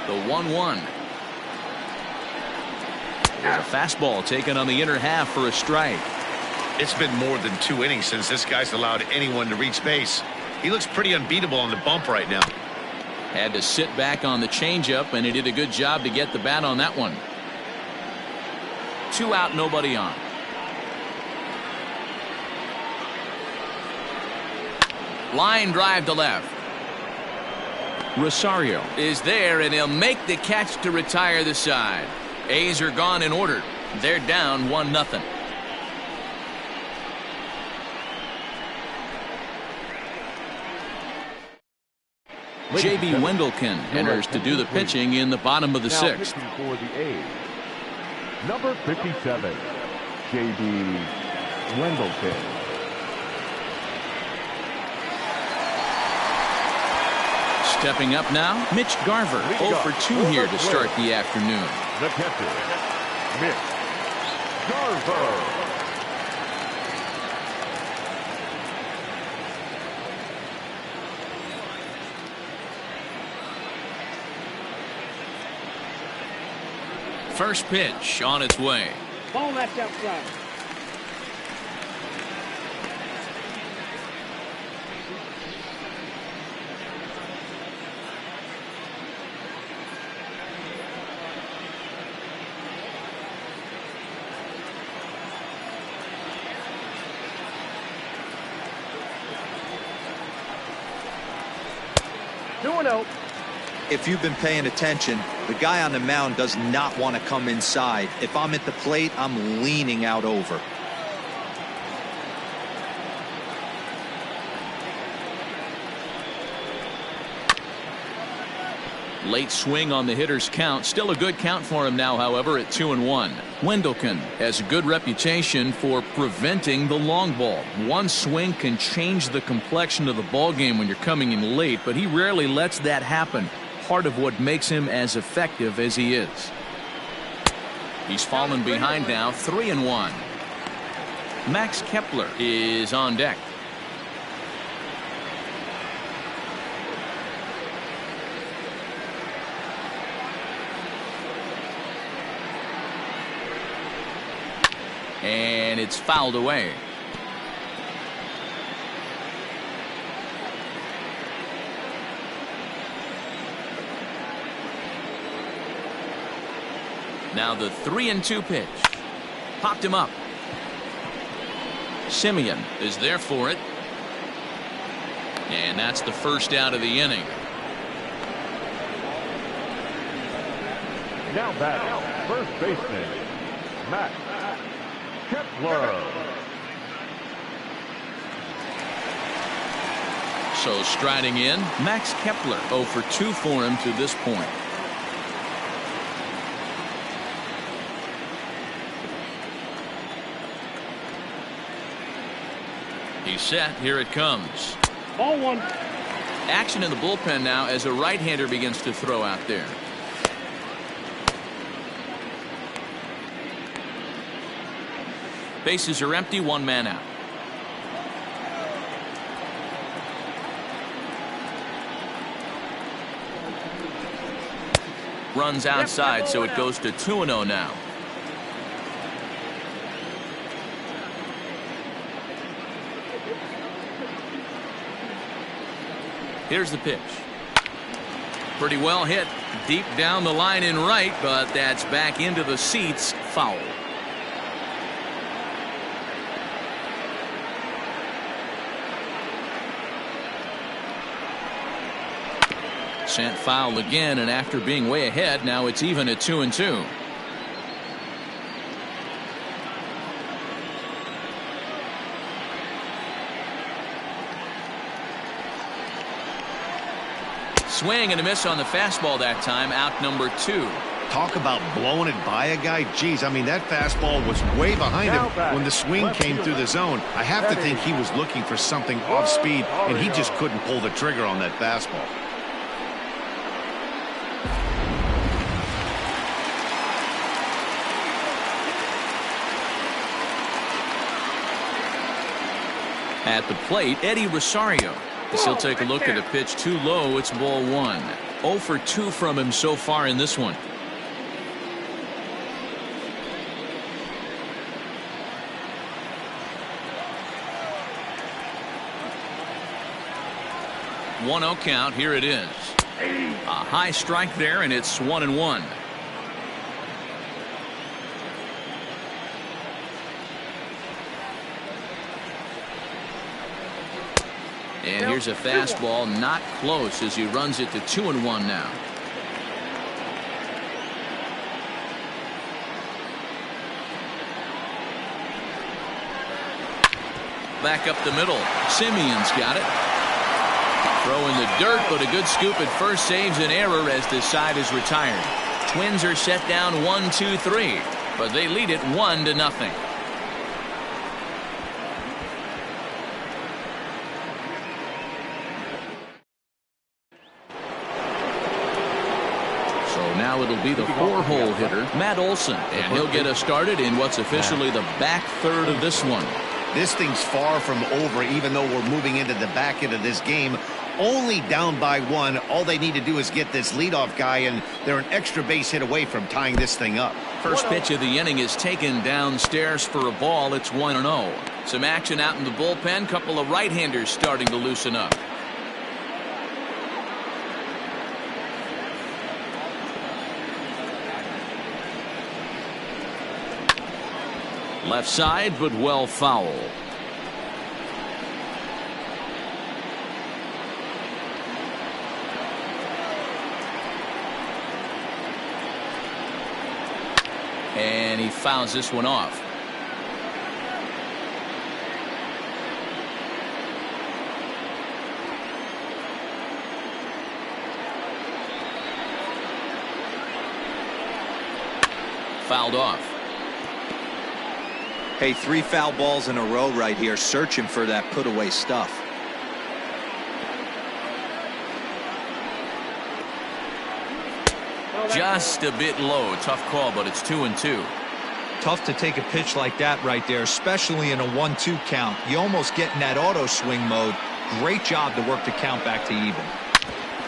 The 1-1. There's a fastball taken on the inner half for a strike. It's been more than 2 innings since this guy's allowed anyone to reach base. He looks pretty unbeatable on the bump right now. Had to sit back on the changeup, and he did a good job to get the bat on that one. 2 out, nobody on. Line drive to left. Rosario is there, and he'll make the catch to retire the side. A's are gone in order. They're down 1-0. J.B. Wendelken enters to do the pitching in the bottom of the 6th. For the A's, number 57, J.B. Wendelken. Stepping up now, Mitch Garver, 0 for 2 here to start the afternoon. The catcher, Mitch Garver. First pitch on its way. Ball that's outside. If you've been paying attention, the guy on the mound does not want to come inside. If I'm at the plate, I'm leaning out over. Late swing on the hitter's count. Still a good count for him now, however, at 2-1. Wendelken has a good reputation for preventing the long ball. One swing can change the complexion of the ball game when you're coming in late, but he rarely lets that happen. Part of what makes him as effective as he is. He's fallen behind now, 3-1. Max Kepler is on deck. And it's fouled away. Now the 3-2 pitch. Popped him up. Simeon is there for it. And that's the first out of the inning. Now batting, first baseman, Max Kepler. So striding in, Max Kepler, 0 for 2 for him to this point. He's set. Here it comes. Ball one. Action in the bullpen now as a right-hander begins to throw out there. Bases are empty, 1 man out. Runs outside, so it goes to 2-0 now. Here's the pitch. Pretty well hit. Deep down the line in right, but that's back into the seats. Foul. Sent foul again, and after being way ahead, now it's even at 2-2. Swing and a miss on the fastball that time. Out number 2. Talk about blowing it by a guy. Geez, I mean, that fastball was way behind him when the swing came through the zone. I have to think he was looking for something off speed, and he just couldn't pull the trigger on that fastball. At the plate, Eddie Rosario. As he'll take a look at a pitch too low. It's ball 1. 0 for 2 from him so far in this one. One 0 count. Here it is. A high strike there, and it's 1-1. And here's a fastball, not close, as he runs it to 2-1 now. Back up the middle. Simeon's got it. Throw in the dirt, but a good scoop at first saves an error as the side is retired. Twins are set down 1-2-3, but they lead it 1-0. Now it'll be the 4-hole hitter, Matt Olson, and he'll get us started in what's officially the back third of this one. This thing's far from over, even though we're moving into the back end of this game. Only down by 1. All they need to do is get this leadoff guy, and they're an extra base hit away from tying this thing up. First pitch of the inning is taken downstairs for a ball. It's 1-0. Some action out in the bullpen. Couple of right-handers starting to loosen up. Left side, but well foul. And he fouls this one off. Fouled off. Hey, 3 foul balls in a row right here, searching for that put-away stuff. Just a bit low. Tough call, but it's 2-2. Tough to take a pitch like that right there, especially in a 1-2 count. You almost get in that auto swing mode. Great job to work the count back to even.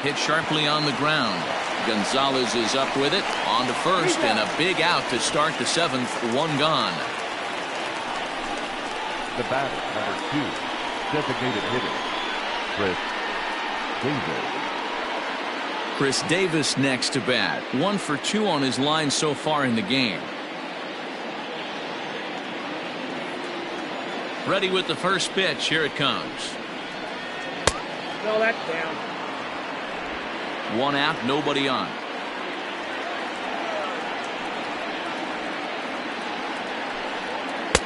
Hit sharply on the ground. Gonzalez is up with it. On to first, and a big out to start the 7th. 1 gone. The batter, number 2, designated hitter, Chris Davis. Chris Davis next to bat. 1 for 2 on his line so far in the game. Ready with the first pitch. Here it comes. No, that's down. 1 out, nobody on.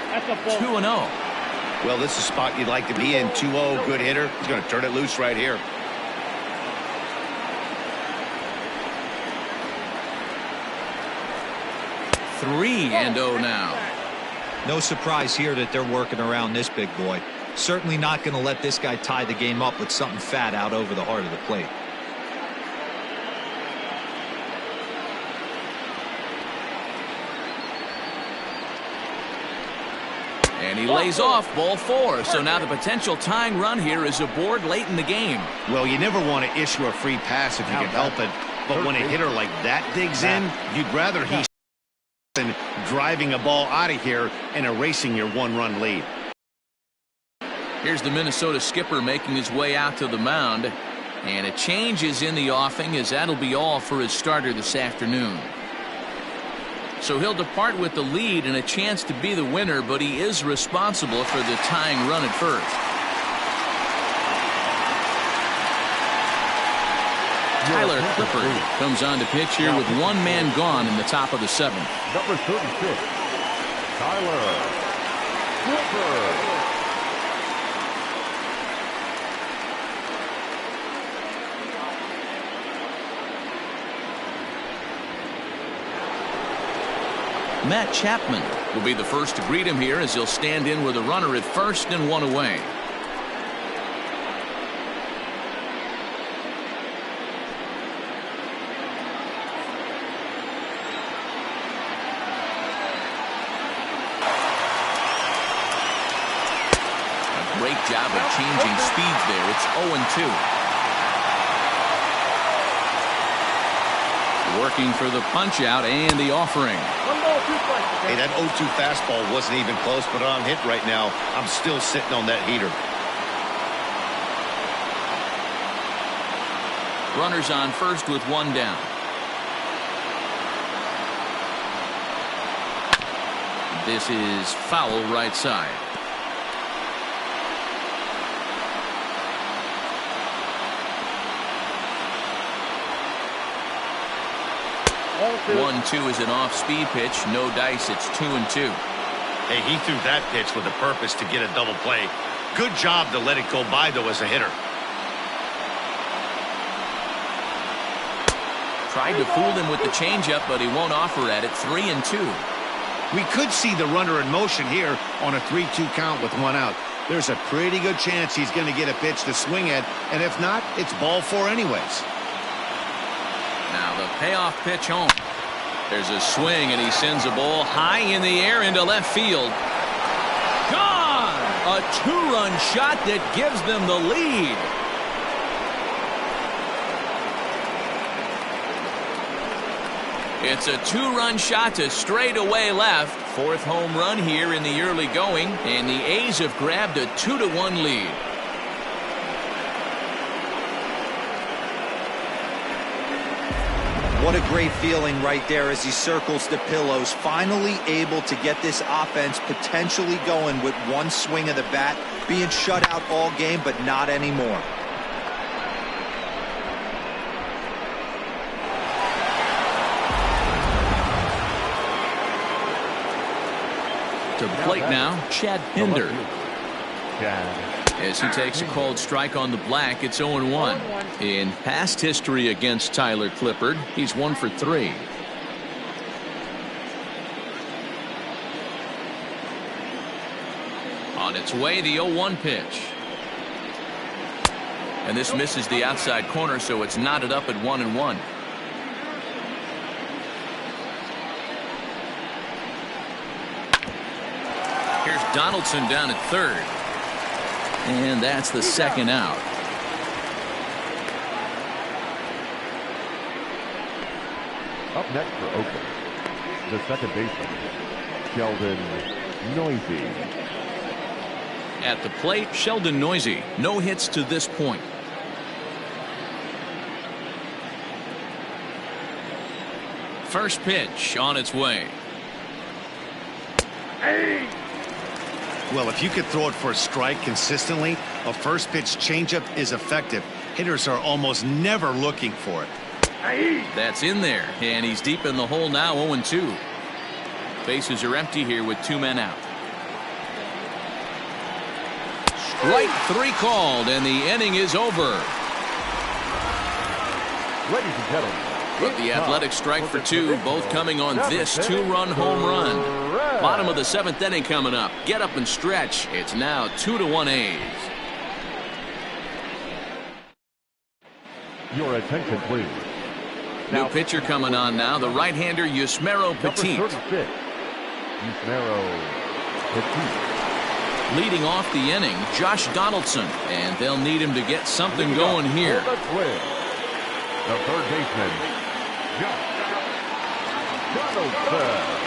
That's a ball. 2-0. Well, this is a spot you'd like to be in. 2-0, good hitter. He's going to turn it loose right here. Three and 0 now. No surprise here that they're working around this big boy. Certainly not going to let this guy tie the game up with something fat out over the heart of the plate. And he lays off, ball 4. So now the potential tying run here is aboard late in the game. Well, you never want to issue a free pass if you can help it. But when a hitter like that digs in, you'd rather he's than driving a ball out of here and erasing your 1-run lead. Here's the Minnesota skipper making his way out to the mound. And a change is in the offing, as that'll be all for his starter this afternoon. So he'll depart with the lead and a chance to be the winner, but he is responsible for the tying run at first. Tyler Clippard comes on to pitch here with 1 man gone in the top of the 7th. Number 36, Tyler Clippard. Matt Chapman will be the first to greet him here, as he'll stand in with a runner at first and 1 away. A great job of changing speeds there. It's 0-2. Working for the punch out and the offering. Hey, that 0-2 fastball wasn't even close, but I'm hit right now. I'm still sitting on that heater. Runners on first with 1 down. This is foul right side. One, 2 is an off-speed pitch. No dice. It's 2-2. Hey, he threw that pitch with a purpose to get a double play. Good job to let it go by, though, as a hitter. Tried to fool him with the changeup, but he won't offer at it. 3-2. We could see the runner in motion here on a 3-2 count with 1 out. There's a pretty good chance he's going to get a pitch to swing at, and if not, it's ball 4 anyways. Now the payoff pitch home. There's a swing, and he sends a ball high in the air into left field. Gone! A two-run shot that gives them the lead. It's a two-run shot to straightaway left. Fourth home run here in the early going, and the A's have grabbed a 2-1 lead. What a great feeling right there as he circles the pillows. Finally able to get this offense potentially going with one swing of the bat. Being shut out all game, but not anymore. To the plate now, Chad Pinder. As he takes a cold strike on the black, it's 0-1. In past history against Tyler Clippard, he's 1 for 3. On its way, the 0-1 pitch. And this misses the outside corner, so it's knotted up at 1-1. Here's Donaldson down at third. And that's the second out. Up next for Oakland, the second baseman, Sheldon Noisy. At the plate, Sheldon Noisy. No hits to this point. First pitch on its way. Well, if you could throw it for a strike consistently, a first pitch changeup is effective. Hitters are almost never looking for it. That's in there, and he's deep in the hole now, 0-2. Bases are empty here with 2 men out. Strike 3 called, and the inning is over. Ladies and gentlemen, But the Athletic strike for 2, both coming on this 2-run home run. Bottom of the 7th inning coming up. Get up and stretch. It's now 2-1 A's. Your attention, please. New pitcher coming on now, the right-hander Yusmeiro Petit. Number 36, Yusmeiro Petit. Leading off the inning, Josh Donaldson. And they'll need him to get something going here. The third baseman, Josh Donaldson.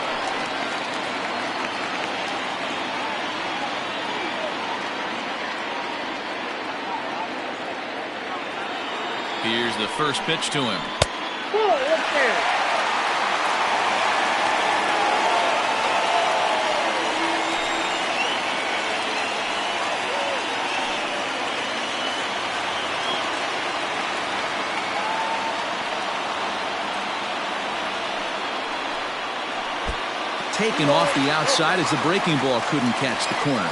Here's the first pitch to him. Taken off the outside as the breaking ball couldn't catch the corner.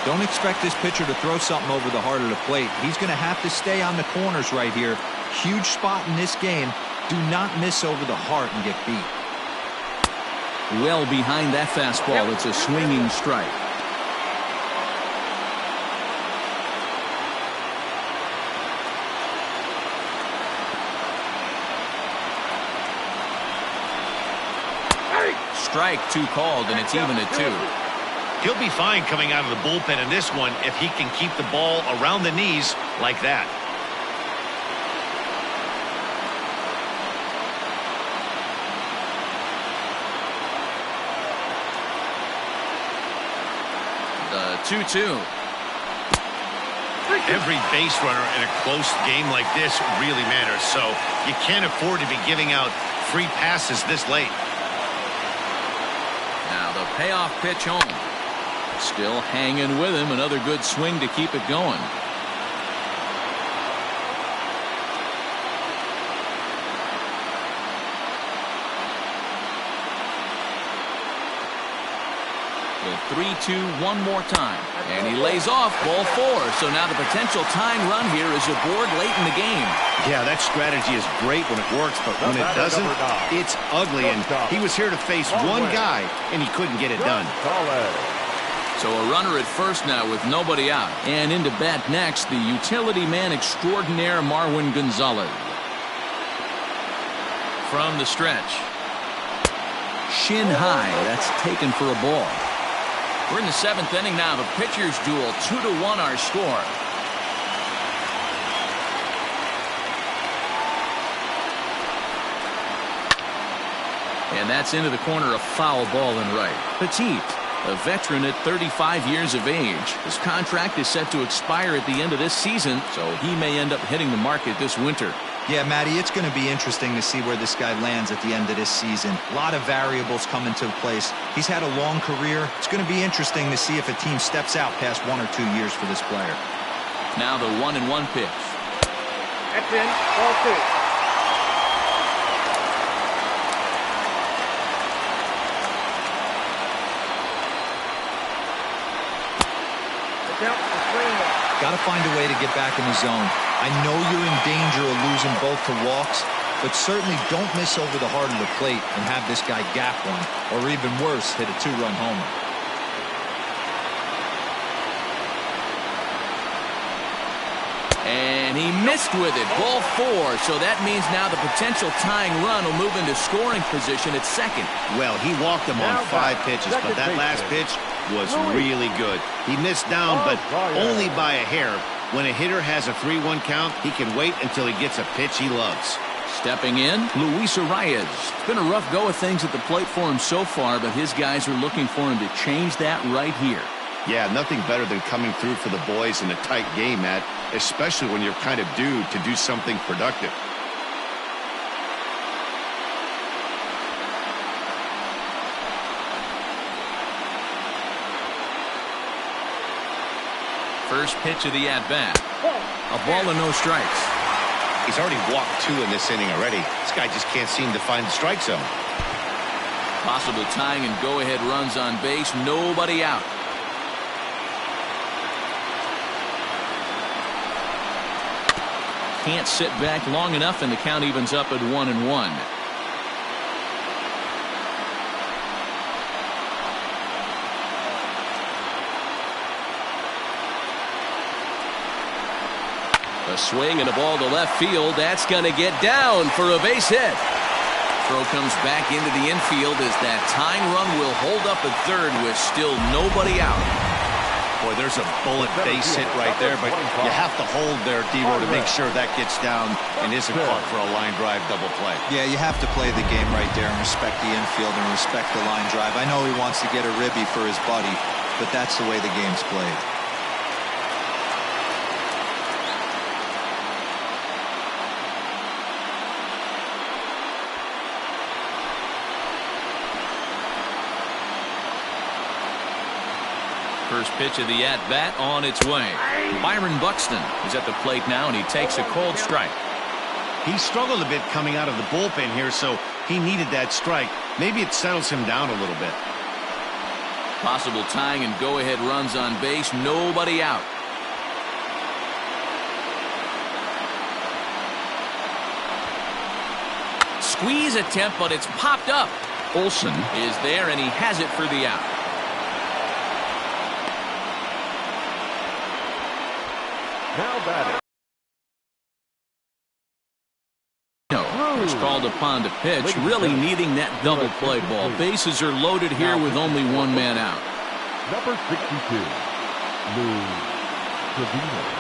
Don't expect this pitcher to throw something over the heart of the plate. He's going to have to stay on the corners right here. Huge spot in this game. Do not miss over the heart and get beat. Well behind that fastball, it's a swinging strike. Strike 2 called, and it's even at 2. He'll be fine coming out of the bullpen in this one if he can keep the ball around the knees like that. The 2-2. Every base runner in a close game like this really matters, so you can't afford to be giving out free passes this late. Now the payoff pitch home. Still hanging with him. Another good swing to keep it going. The 3-2 one more time. And he lays off ball 4. So now the potential tying run here is aboard late in the game. Yeah, that strategy is great when it works, but when it doesn't, it's ugly. And he was here to face one guy, and he couldn't get it done. So a runner at first now with nobody out. And into bat next, the utility man extraordinaire Marwin Gonzalez. from the stretch. Shin high. That's taken for a ball. We're in the 7th inning now. The pitchers duel. 2-1 our score. And that's into the corner, a foul ball and right. Petit, a veteran at 35 years of age. His contract is set to expire at the end of this season, so he may end up hitting the market this winter. Yeah, Matty, it's going to be interesting to see where this guy lands at the end of this season. A lot of variables come into place. He's had a long career. It's going to be interesting to see if a team steps out past 1 or 2 years for this player. Now the 1-1 pitch. That's in. Ball 2. Got to find a way to get back in the zone. I know you're in danger of losing both to walks, but certainly don't miss over the heart of the plate and have this guy gap one, or even worse, hit a 2-run homer. And he missed with it. Ball 4. So that means now the potential tying run will move into scoring position at second. Well, he walked him on 5 pitches, but that last pitch was really good. He missed down, but only by a hair. When a hitter has a 3-1 count, he can wait until he gets a pitch he loves. Stepping in, Luis Arias. It's been a rough go of things at the plate for him so far, but his guys are looking for him to change that right here. Yeah, nothing better than coming through for the boys in a tight game, Matt, especially when you're kind of due to do something productive. First pitch of the at-bat. A ball and no strikes. He's already walked 2 in this inning already. This guy just can't seem to find the strike zone. Possible tying and go-ahead runs on base. Nobody out. Can't sit back long enough, and the count evens up at 1-1. A swing and a ball to left field. That's going to get down for a base hit. Throw comes back into the infield as that tying run will hold up at third with still nobody out. Boy, there's a bullet base hit right there, but you have to hold there, Devo, to make sure that gets down and isn't caught for a line drive double play. Yeah, you have to play the game right there and respect the infield and respect the line drive. I know he wants to get a ribby for his buddy, but that's the way the game's played. First pitch of the at-bat on its way. Byron Buxton is at the plate now, and he takes a cold strike. He struggled a bit coming out of the bullpen here, so he needed that strike. Maybe it settles him down a little bit. Possible tying and go-ahead runs on base. Nobody out. Squeeze attempt, but it's popped up. Olsen is there, and he has it for the out. Now batting. Is called upon to pitch, really needing that double play ball. Bases are loaded here with only 1 man out. Number 62, Lou Trevino.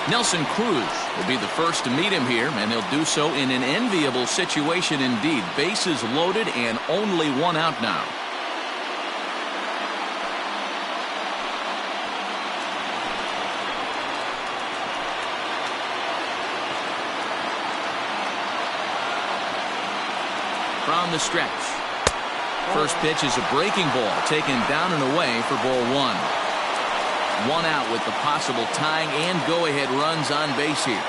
Nelson Cruz will be the first to meet him here, and he'll do so in an enviable situation indeed. Bases loaded and only 1 out now. From the stretch. First pitch is a breaking ball taken down and away for ball 1. 1 out with the possible tying and go-ahead runs on base here.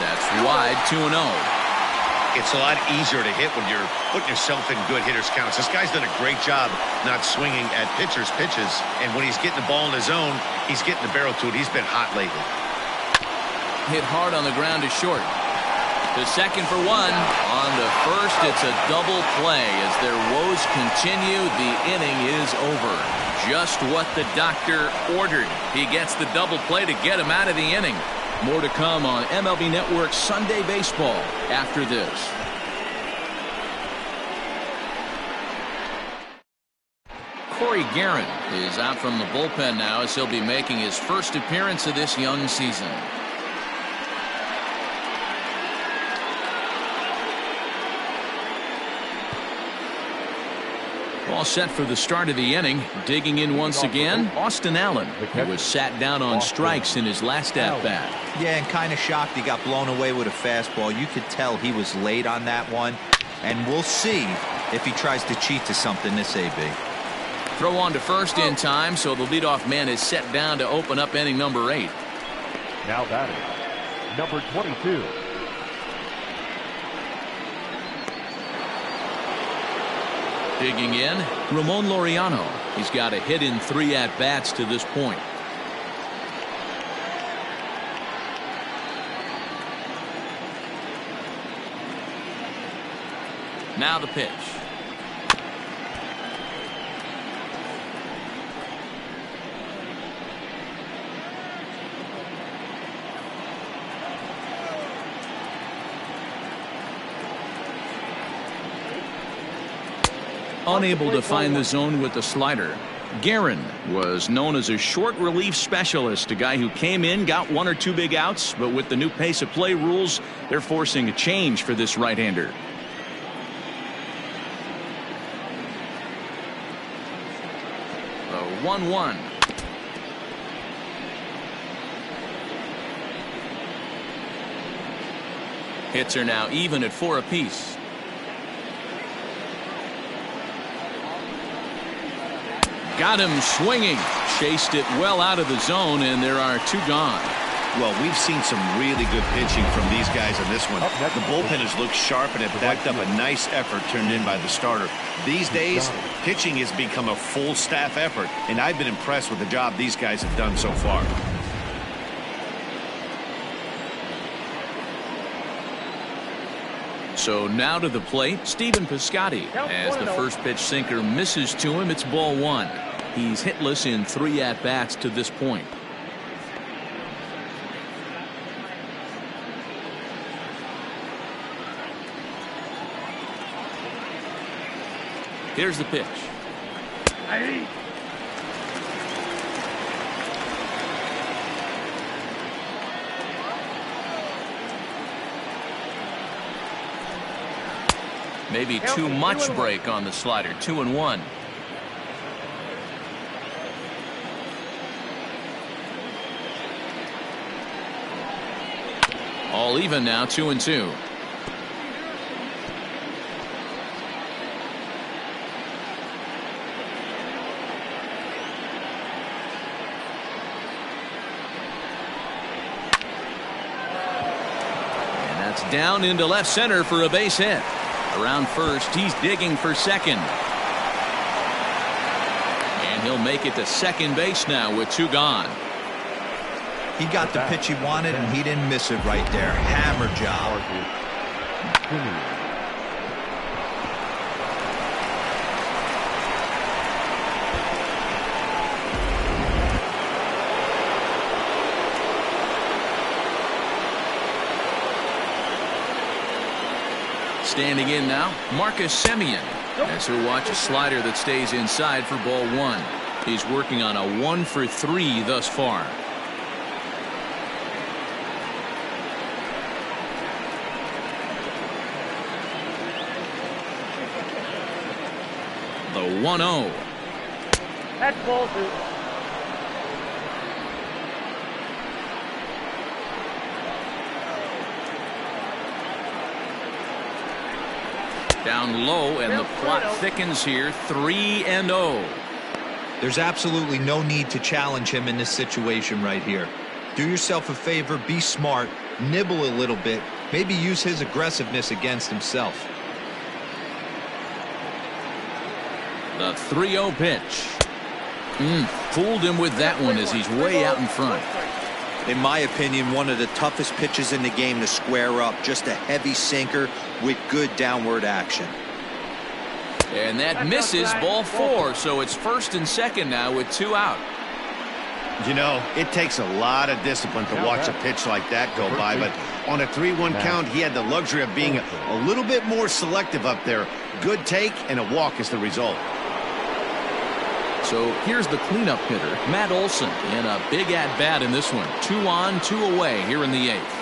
That's wide, 2-0. It's a lot easier to hit when you're putting yourself in good hitters' counts. This guy's done a great job not swinging at pitchers' pitches, and when he's getting the ball in his zone, he's getting the barrel to it. He's been hot lately. Hit hard on the ground to short. To second for one. On to first, it's a double play. As their woes continue, the inning is over. Just what the doctor ordered. He gets the double play to get him out of the inning. More to come on MLB Network Sunday Baseball after this. Corey Guerin is out from the bullpen now as he'll be making his first appearance of this young season. All set for the start of the inning. Digging in once again, Austin Allen. He was sat down on strikes in his last at-bat. Yeah, and kind of shocked he got blown away with a fastball. You could tell he was late on that one. And we'll see if he tries to cheat to something this AB. Throw on to first in time, so the leadoff man is set down to open up inning number 8. Now batting, number 22. Digging in, Ramon Laureano. He's got a hit in 3 at-bats to this point. Now the pitch. Unable to find the zone with the slider. Guerin was known as a short relief specialist, a guy who came in, got 1 or 2 big outs, but with the new pace of play rules, they're forcing a change for this right-hander. The 1-1. Hits are now even at 4 apiece. Got him swinging. Chased it well out of the zone, and there are 2 gone. Well, we've seen some really good pitching from these guys in this one. The bullpen has looked sharp and have backed up a nice effort turned in by the starter. These days, pitching has become a full staff effort, and I've been impressed with the job these guys have done so far. So now to the plate, Stephen Piscotty. As the first pitch sinker misses to him, it's ball 1. He's hitless in 3 at-bats to this point. Here's the pitch. Maybe too much break on the slider. 2-1. All even now, 2-2. And that's down into left center for a base hit. Around first, he's digging for second. And he'll make it to second base now with 2 gone. He got the pitch he wanted, and he didn't miss it right there. Hammer job. Standing in now, Marcus Semien. As he'll watch a slider that stays inside for ball 1. He's working on a 1 for 3 thus far. The 1-0. That's ball 2. Down low, and the plot thickens here. 3-0. There's absolutely no need to challenge him in this situation right here. Do yourself a favor, be smart, nibble a little bit, maybe use his aggressiveness against himself. The 3-0 pitch. Fooled him with that one as he's way out in front. In my opinion, one of the toughest pitches in the game to square up. Just a heavy sinker with good downward action. And that misses, ball 4, so it's first and second now with 2 out. You know, it takes a lot of discipline to watch a pitch like that go by, but on a 3-1 count, he had the luxury of being a little bit more selective up there. Good take, and a walk is the result. So here's the cleanup hitter, Matt Olson, in a big at-bat in this one. 2 on, 2 away here in the 8th.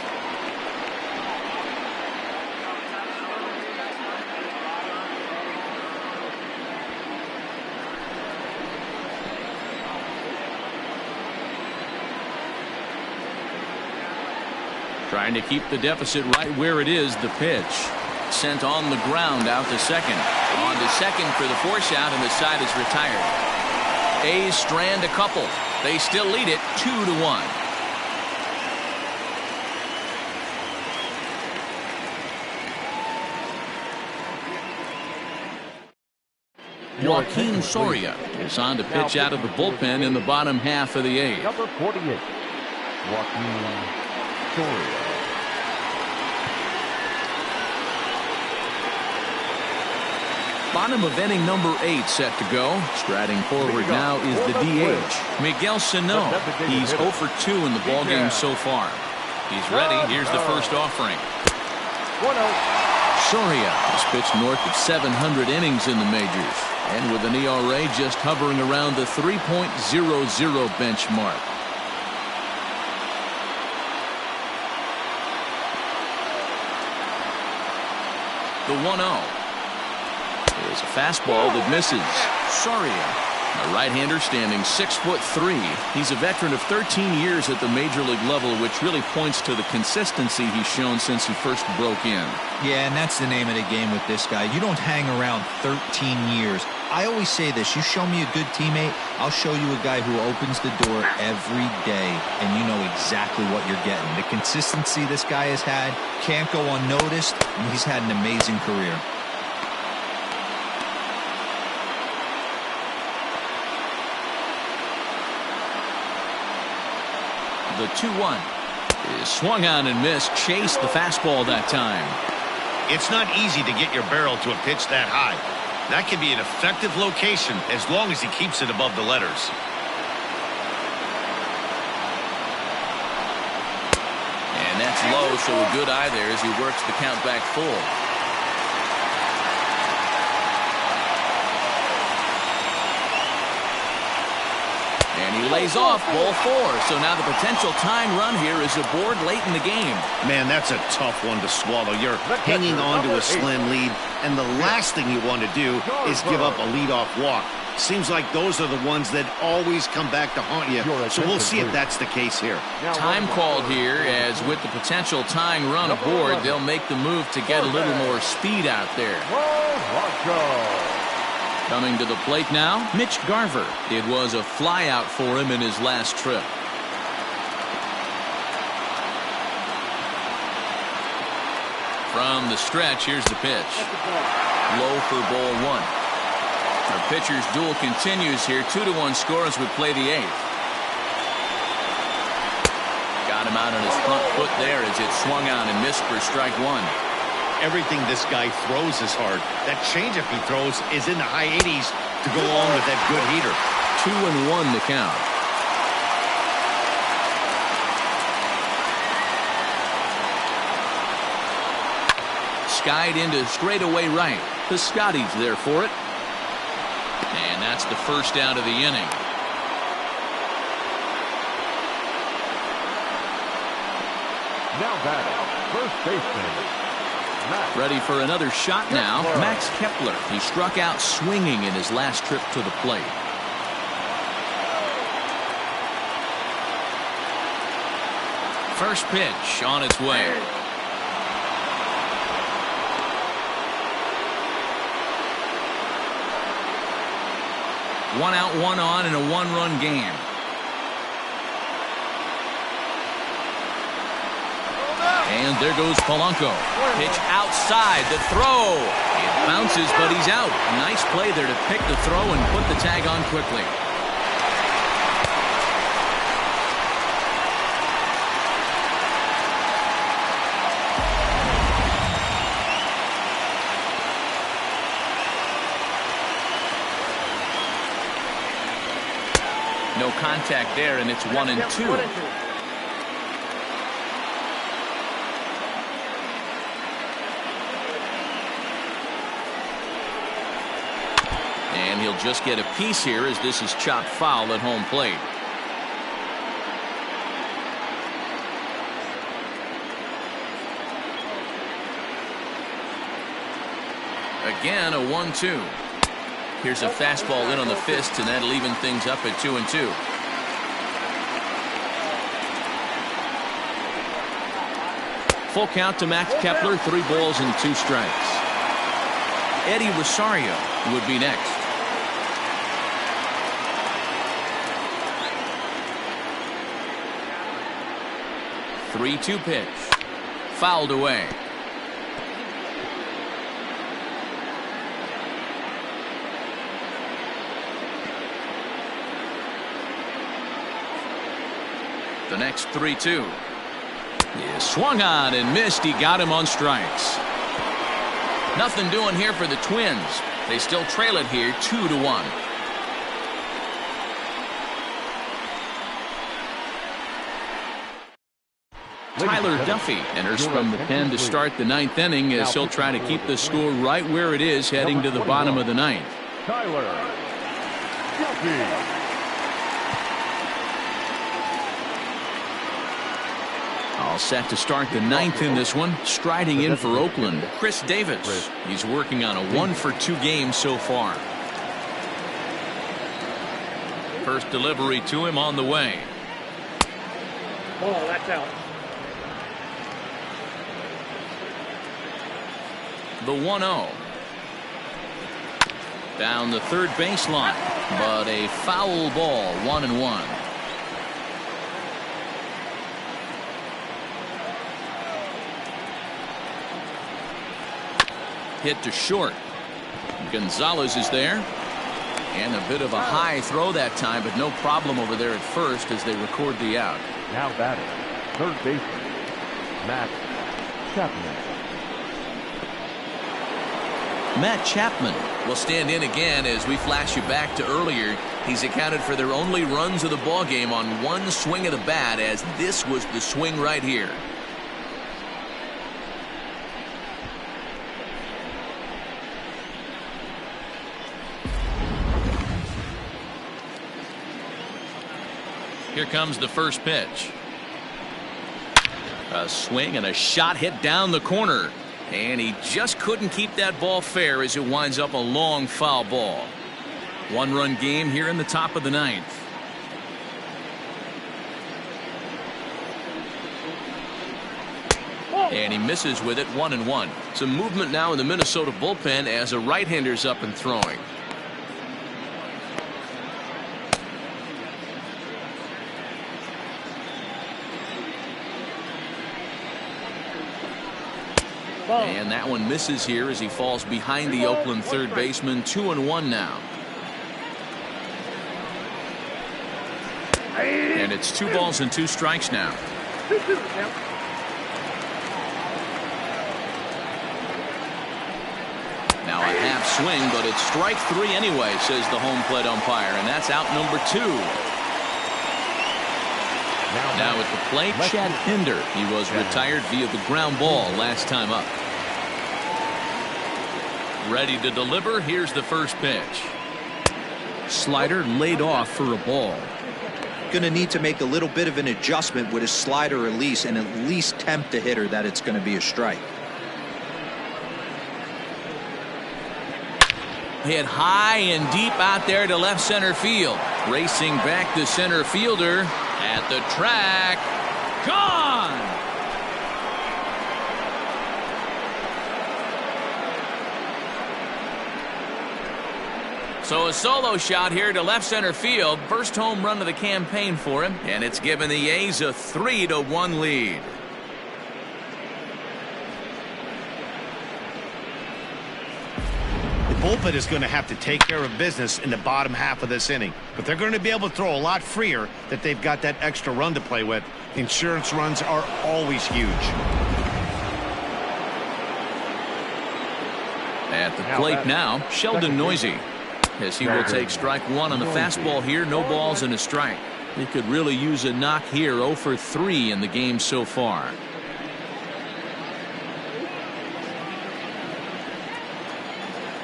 Trying to keep the deficit right where it is. The pitch sent on the ground out to second. On to second for the force out, and the side is retired. A's strand a couple. They still lead it 2-1. Joaquin Soria is on to pitch out of the bullpen in the bottom half of the 8th. Number 48, Joaquin Soria. Bottom of inning number 8 set to go. Striding forward now is the DH, Miguel Sano. He's 0 for 2 in the ballgame so far. He's ready. Here's the first offering. Soria has pitched north of 700 innings in the majors, and with an ERA just hovering around the 3.00 benchmark. The 1-0. Is a fastball that misses. Soria, a right-hander standing 6'3". He's a veteran of 13 years at the major league level, which really points to the consistency he's shown since he first broke in. Yeah, and that's the name of the game with this guy. You don't hang around 13 years. I always say this, you show me a good teammate, I'll show you a guy who opens the door every day, and you know exactly what you're getting. The consistency this guy has had can't go unnoticed, and he's had an amazing career. The 2-1 is swung on and missed. Chased the fastball that time. It's not easy to get your barrel to a pitch that high. That can be an effective location as long as he keeps it above the letters. And that's low, so a good eye there as he works the count back full. And he lays off, ball 4. So now the potential tying run here is aboard late in the game. Man, that's a tough one to swallow. You're hanging on to a slim lead, and the last thing you want to do is give up a leadoff walk. Seems like those are the ones that always come back to haunt you. So we'll see if that's the case here. Time called here, as with the potential tying run aboard, they'll make the move to get a little more speed out there. Coming to the plate now, Mitch Garver. It was a flyout for him in his last trip. From the stretch, here's the pitch. Low for ball 1. The pitcher's duel continues here. 2-1 score as we play the 8th. Got him out on his front foot there as it swung on and missed for strike 1. Everything this guy throws is hard. That changeup he throws is in the high 80s to go along with that good heater. 2-1 the count. Skied into straightaway right. Piscotty's there for it. And that's the first out of the inning. Now batting, first baseman. Ready for another shot now, Max Kepler. He struck out swinging in his last trip to the plate. First pitch on its way. One out, one on in a one-run game. And there goes Polanco. Pitch outside, the throw. It bounces, but he's out. Nice play there to pick the throw and put the tag on quickly. contact there, and it's 1-2. And he'll just get a piece here as this is chopped foul at home plate. Again, a 1-2. Here's a fastball in on the fist, and that'll even things up at 2-2. Full count to Max Kepler, 3 balls and 2 strikes. Eddie Rosario would be next. Three-two pitch. Fouled away. The next 3-2. Yeah, swung on and missed. He got him on strikes. Nothing doing here for the Twins. They still trail it here 2-1. Tyler Duffy enters from the pen to start the 9th inning as he'll try to keep the score right where it is heading to the bottom of the 9th. Tyler Duffy. All set to start the 9th in this one. Striding in for Oakland, Chris Davis. He's working on a 1-for-2 game so far. First delivery to him on the way. Ball, that's out. The 1-0. Down the third baseline, but a foul ball, 1-1. Hit to short. Gonzalez is there. And a bit of a high throw that time, but no problem over there at first as they record the out. Now batting, third baseman, Matt Chapman. Matt Chapman will stand in again as we flash you back to earlier. He's accounted for their only runs of the ball game on one swing of the bat, as this was the swing right here. Here comes the first pitch. A swing and a shot hit down the corner. And he just couldn't keep that ball fair as it winds up a long foul ball. 1-run game here in the top of the 9th. And he misses with it, 1-1. Some movement now in the Minnesota bullpen as a right-hander's up and throwing. And that one misses here as he falls behind the Oakland third baseman. 2-1 now. And it's 2 balls and 2 strikes now. Now a half swing, but it's strike 3 anyway, says the home plate umpire, and that's out number 2. Now at the plate, Chad Pinder. He was retired via the ground ball last time up. Ready to deliver. Here's the first pitch. Slider laid off for a ball. Going to need to make a little bit of an adjustment with his slider release and at least tempt the hitter that it's going to be a strike. Hit high and deep out there to left center field. Racing back the center fielder at the track. Gone! So a solo shot here to left center field. First home run of the campaign for him, and it's given the A's a 3-1 lead. The bullpen is going to have to take care of business in the bottom half of this inning, but they're going to be able to throw a lot freer that they've got that extra run to play with. Insurance runs are always huge. At the plate now, Sheldon Noisy, as he will take strike 1 on the fastball here. No balls and a strike. He could really use a knock here. 0 for 3 in the game so far.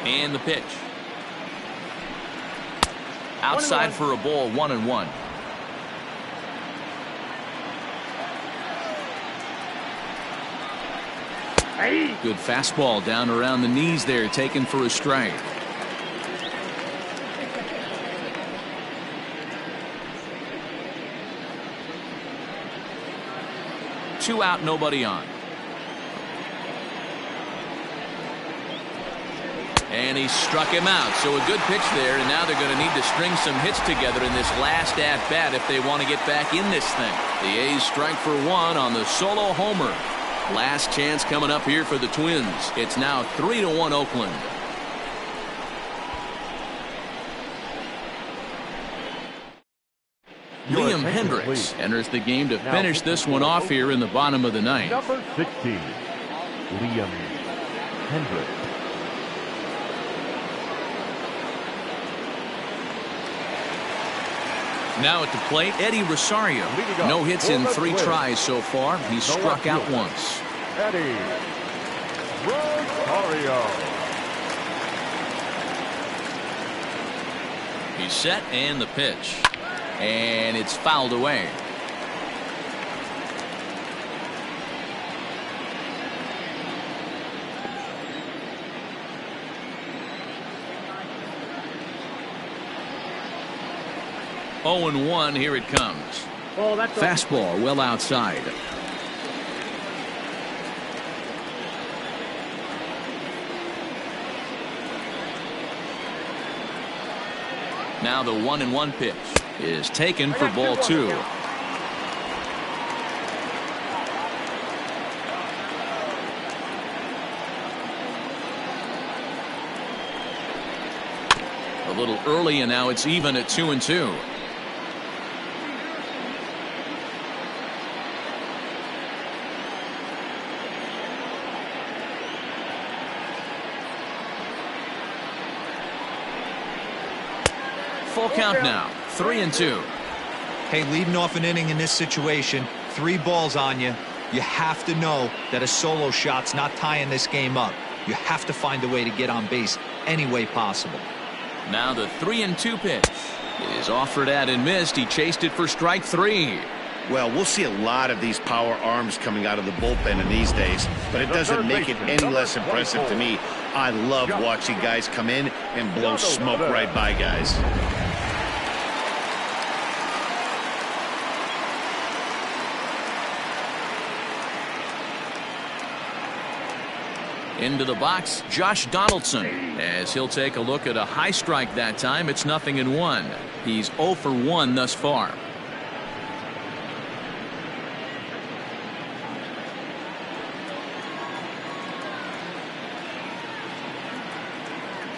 And the pitch. Outside for a ball, 1-1. Good fastball down around the knees there, taken for a strike. Two out, nobody on. And he struck him out. So a good pitch there, and now they're going to need to string some hits together in this last at-bat if they want to get back in this thing. The A's strike for one on the solo homer. Last chance coming up here for the Twins. It's now 3-1 Oakland. Liam Hendricks enters the game to finish this one off here in the bottom of the ninth. Number 16, Liam Hendricks. Now at the plate, Eddie Rosario. No hits in 3 tries so far. He's struck out once. Eddie Rosario. He's set, and the pitch. And it's fouled away. Oh, and 1, here it comes. Oh, that's fastball well outside. Now the 1-1 pitch is taken for ball 2. A little early, and now it's even at 2-2. Full count now, 3-2. Hey, leading off an inning in this situation, 3 balls on you. You have to know that a solo shot's not tying this game up. You have to find a way to get on base any way possible. Now the 3-2 pitch is offered at and missed. He chased it for strike 3. Well, we'll see a lot of these power arms coming out of the bullpen in these days, but it doesn't make it any less impressive to me. I love watching guys come in and blow smoke right by guys. Into the box, Josh Donaldson, as he'll take a look at a high strike that time. It's 0-1. He's 0 for 1 thus far.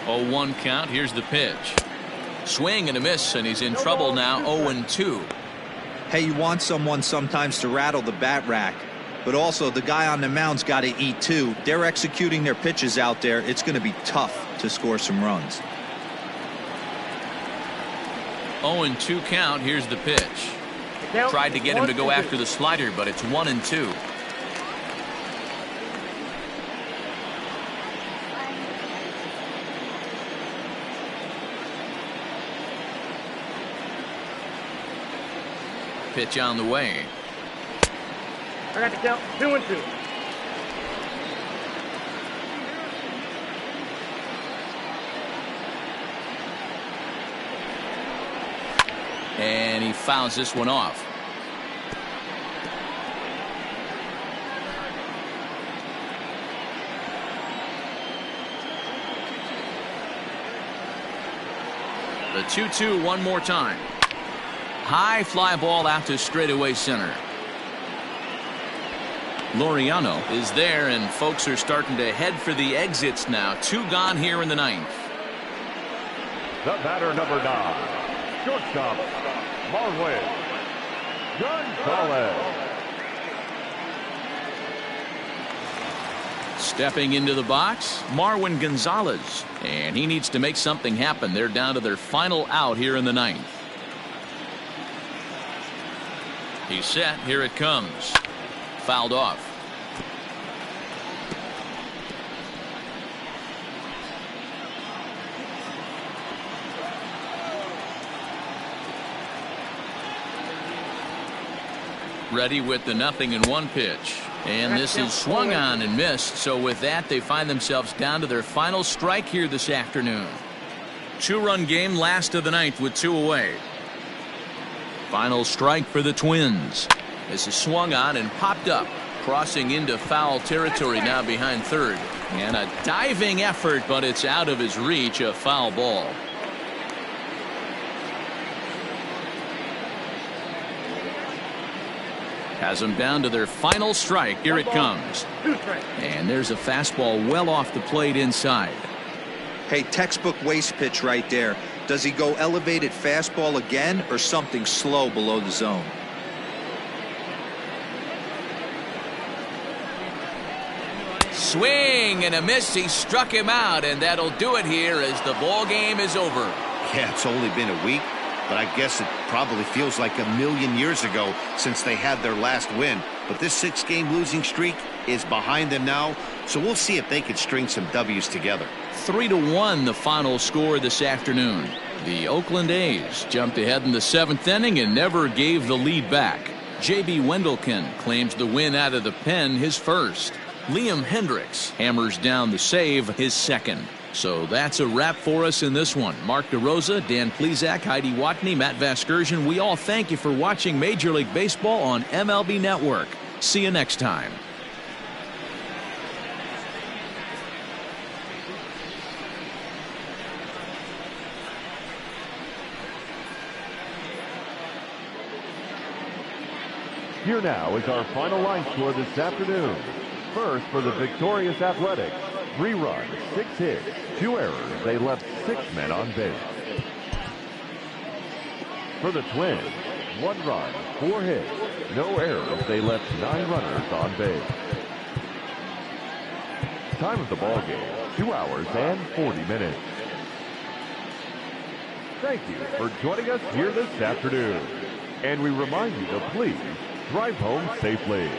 Oh, 1 count. Here's the pitch. Swing and a miss, and he's in trouble now. 0-2. Hey, you want someone sometimes to rattle the bat rack, but also the guy on the mound's got to eat too. They're executing their pitches out there. It's going to be tough to score some runs. 0-2 count. Here's the pitch. Tried to get him to go after the slider, but it's 1-2. Pitch on the way. I got the count. 2-2. And he fouls this one off. The 2-2 one more time. High fly ball out to straightaway center. Laureano is there, and folks are starting to head for the exits now. 2 gone here in the 9th. The batter, number 9, shortstop, Marwin Gonzalez. Stepping into the box, Marwin Gonzalez, and he needs to make something happen. They're down to their final out here in the 9th. He's set. Here it comes. Fouled off. Ready with the 0-1 pitch. And this is swung on and missed. So with that, they find themselves down to their final strike here this afternoon. 2-run game, last of the ninth with 2 away. Final strike for the Twins. This is swung on and popped up. Crossing into foul territory now behind third. And a diving effort, but it's out of his reach. A foul ball. Has them down to their final strike. Here it comes. And there's a fastball well off the plate inside. Hey, textbook waste pitch right there. Does he go elevated fastball again or something slow below the zone? Swing and a miss. He struck him out, and that'll do it here as the ball game is over. Yeah, it's only been a week, but I guess it probably feels like a million years ago since they had their last win. But this 6-game losing streak is behind them now, so we'll see if they can string some W's together. 3-1 the final score this afternoon. The Oakland A's jumped ahead in the 7th inning and never gave the lead back. J.B. Wendelken claims the win out of the pen, his first. Liam Hendricks hammers down the save, his second. So that's a wrap for us in this one. Mark DeRosa, Dan Plesac, Heidi Watney, Matt Vasgersian, we all thank you for watching Major League Baseball on MLB Network. See you next time. Here now is our final line score this afternoon. First, for the victorious Athletics, 3 runs, 6 hits, 2 errors. They left 6 men on base. For the Twins, 1 run, 4 hits, no errors. They left 9 runners on base. Time of the ball game, 2 hours and 40 minutes. Thank you for joining us here this afternoon. And we remind you to please drive home safely.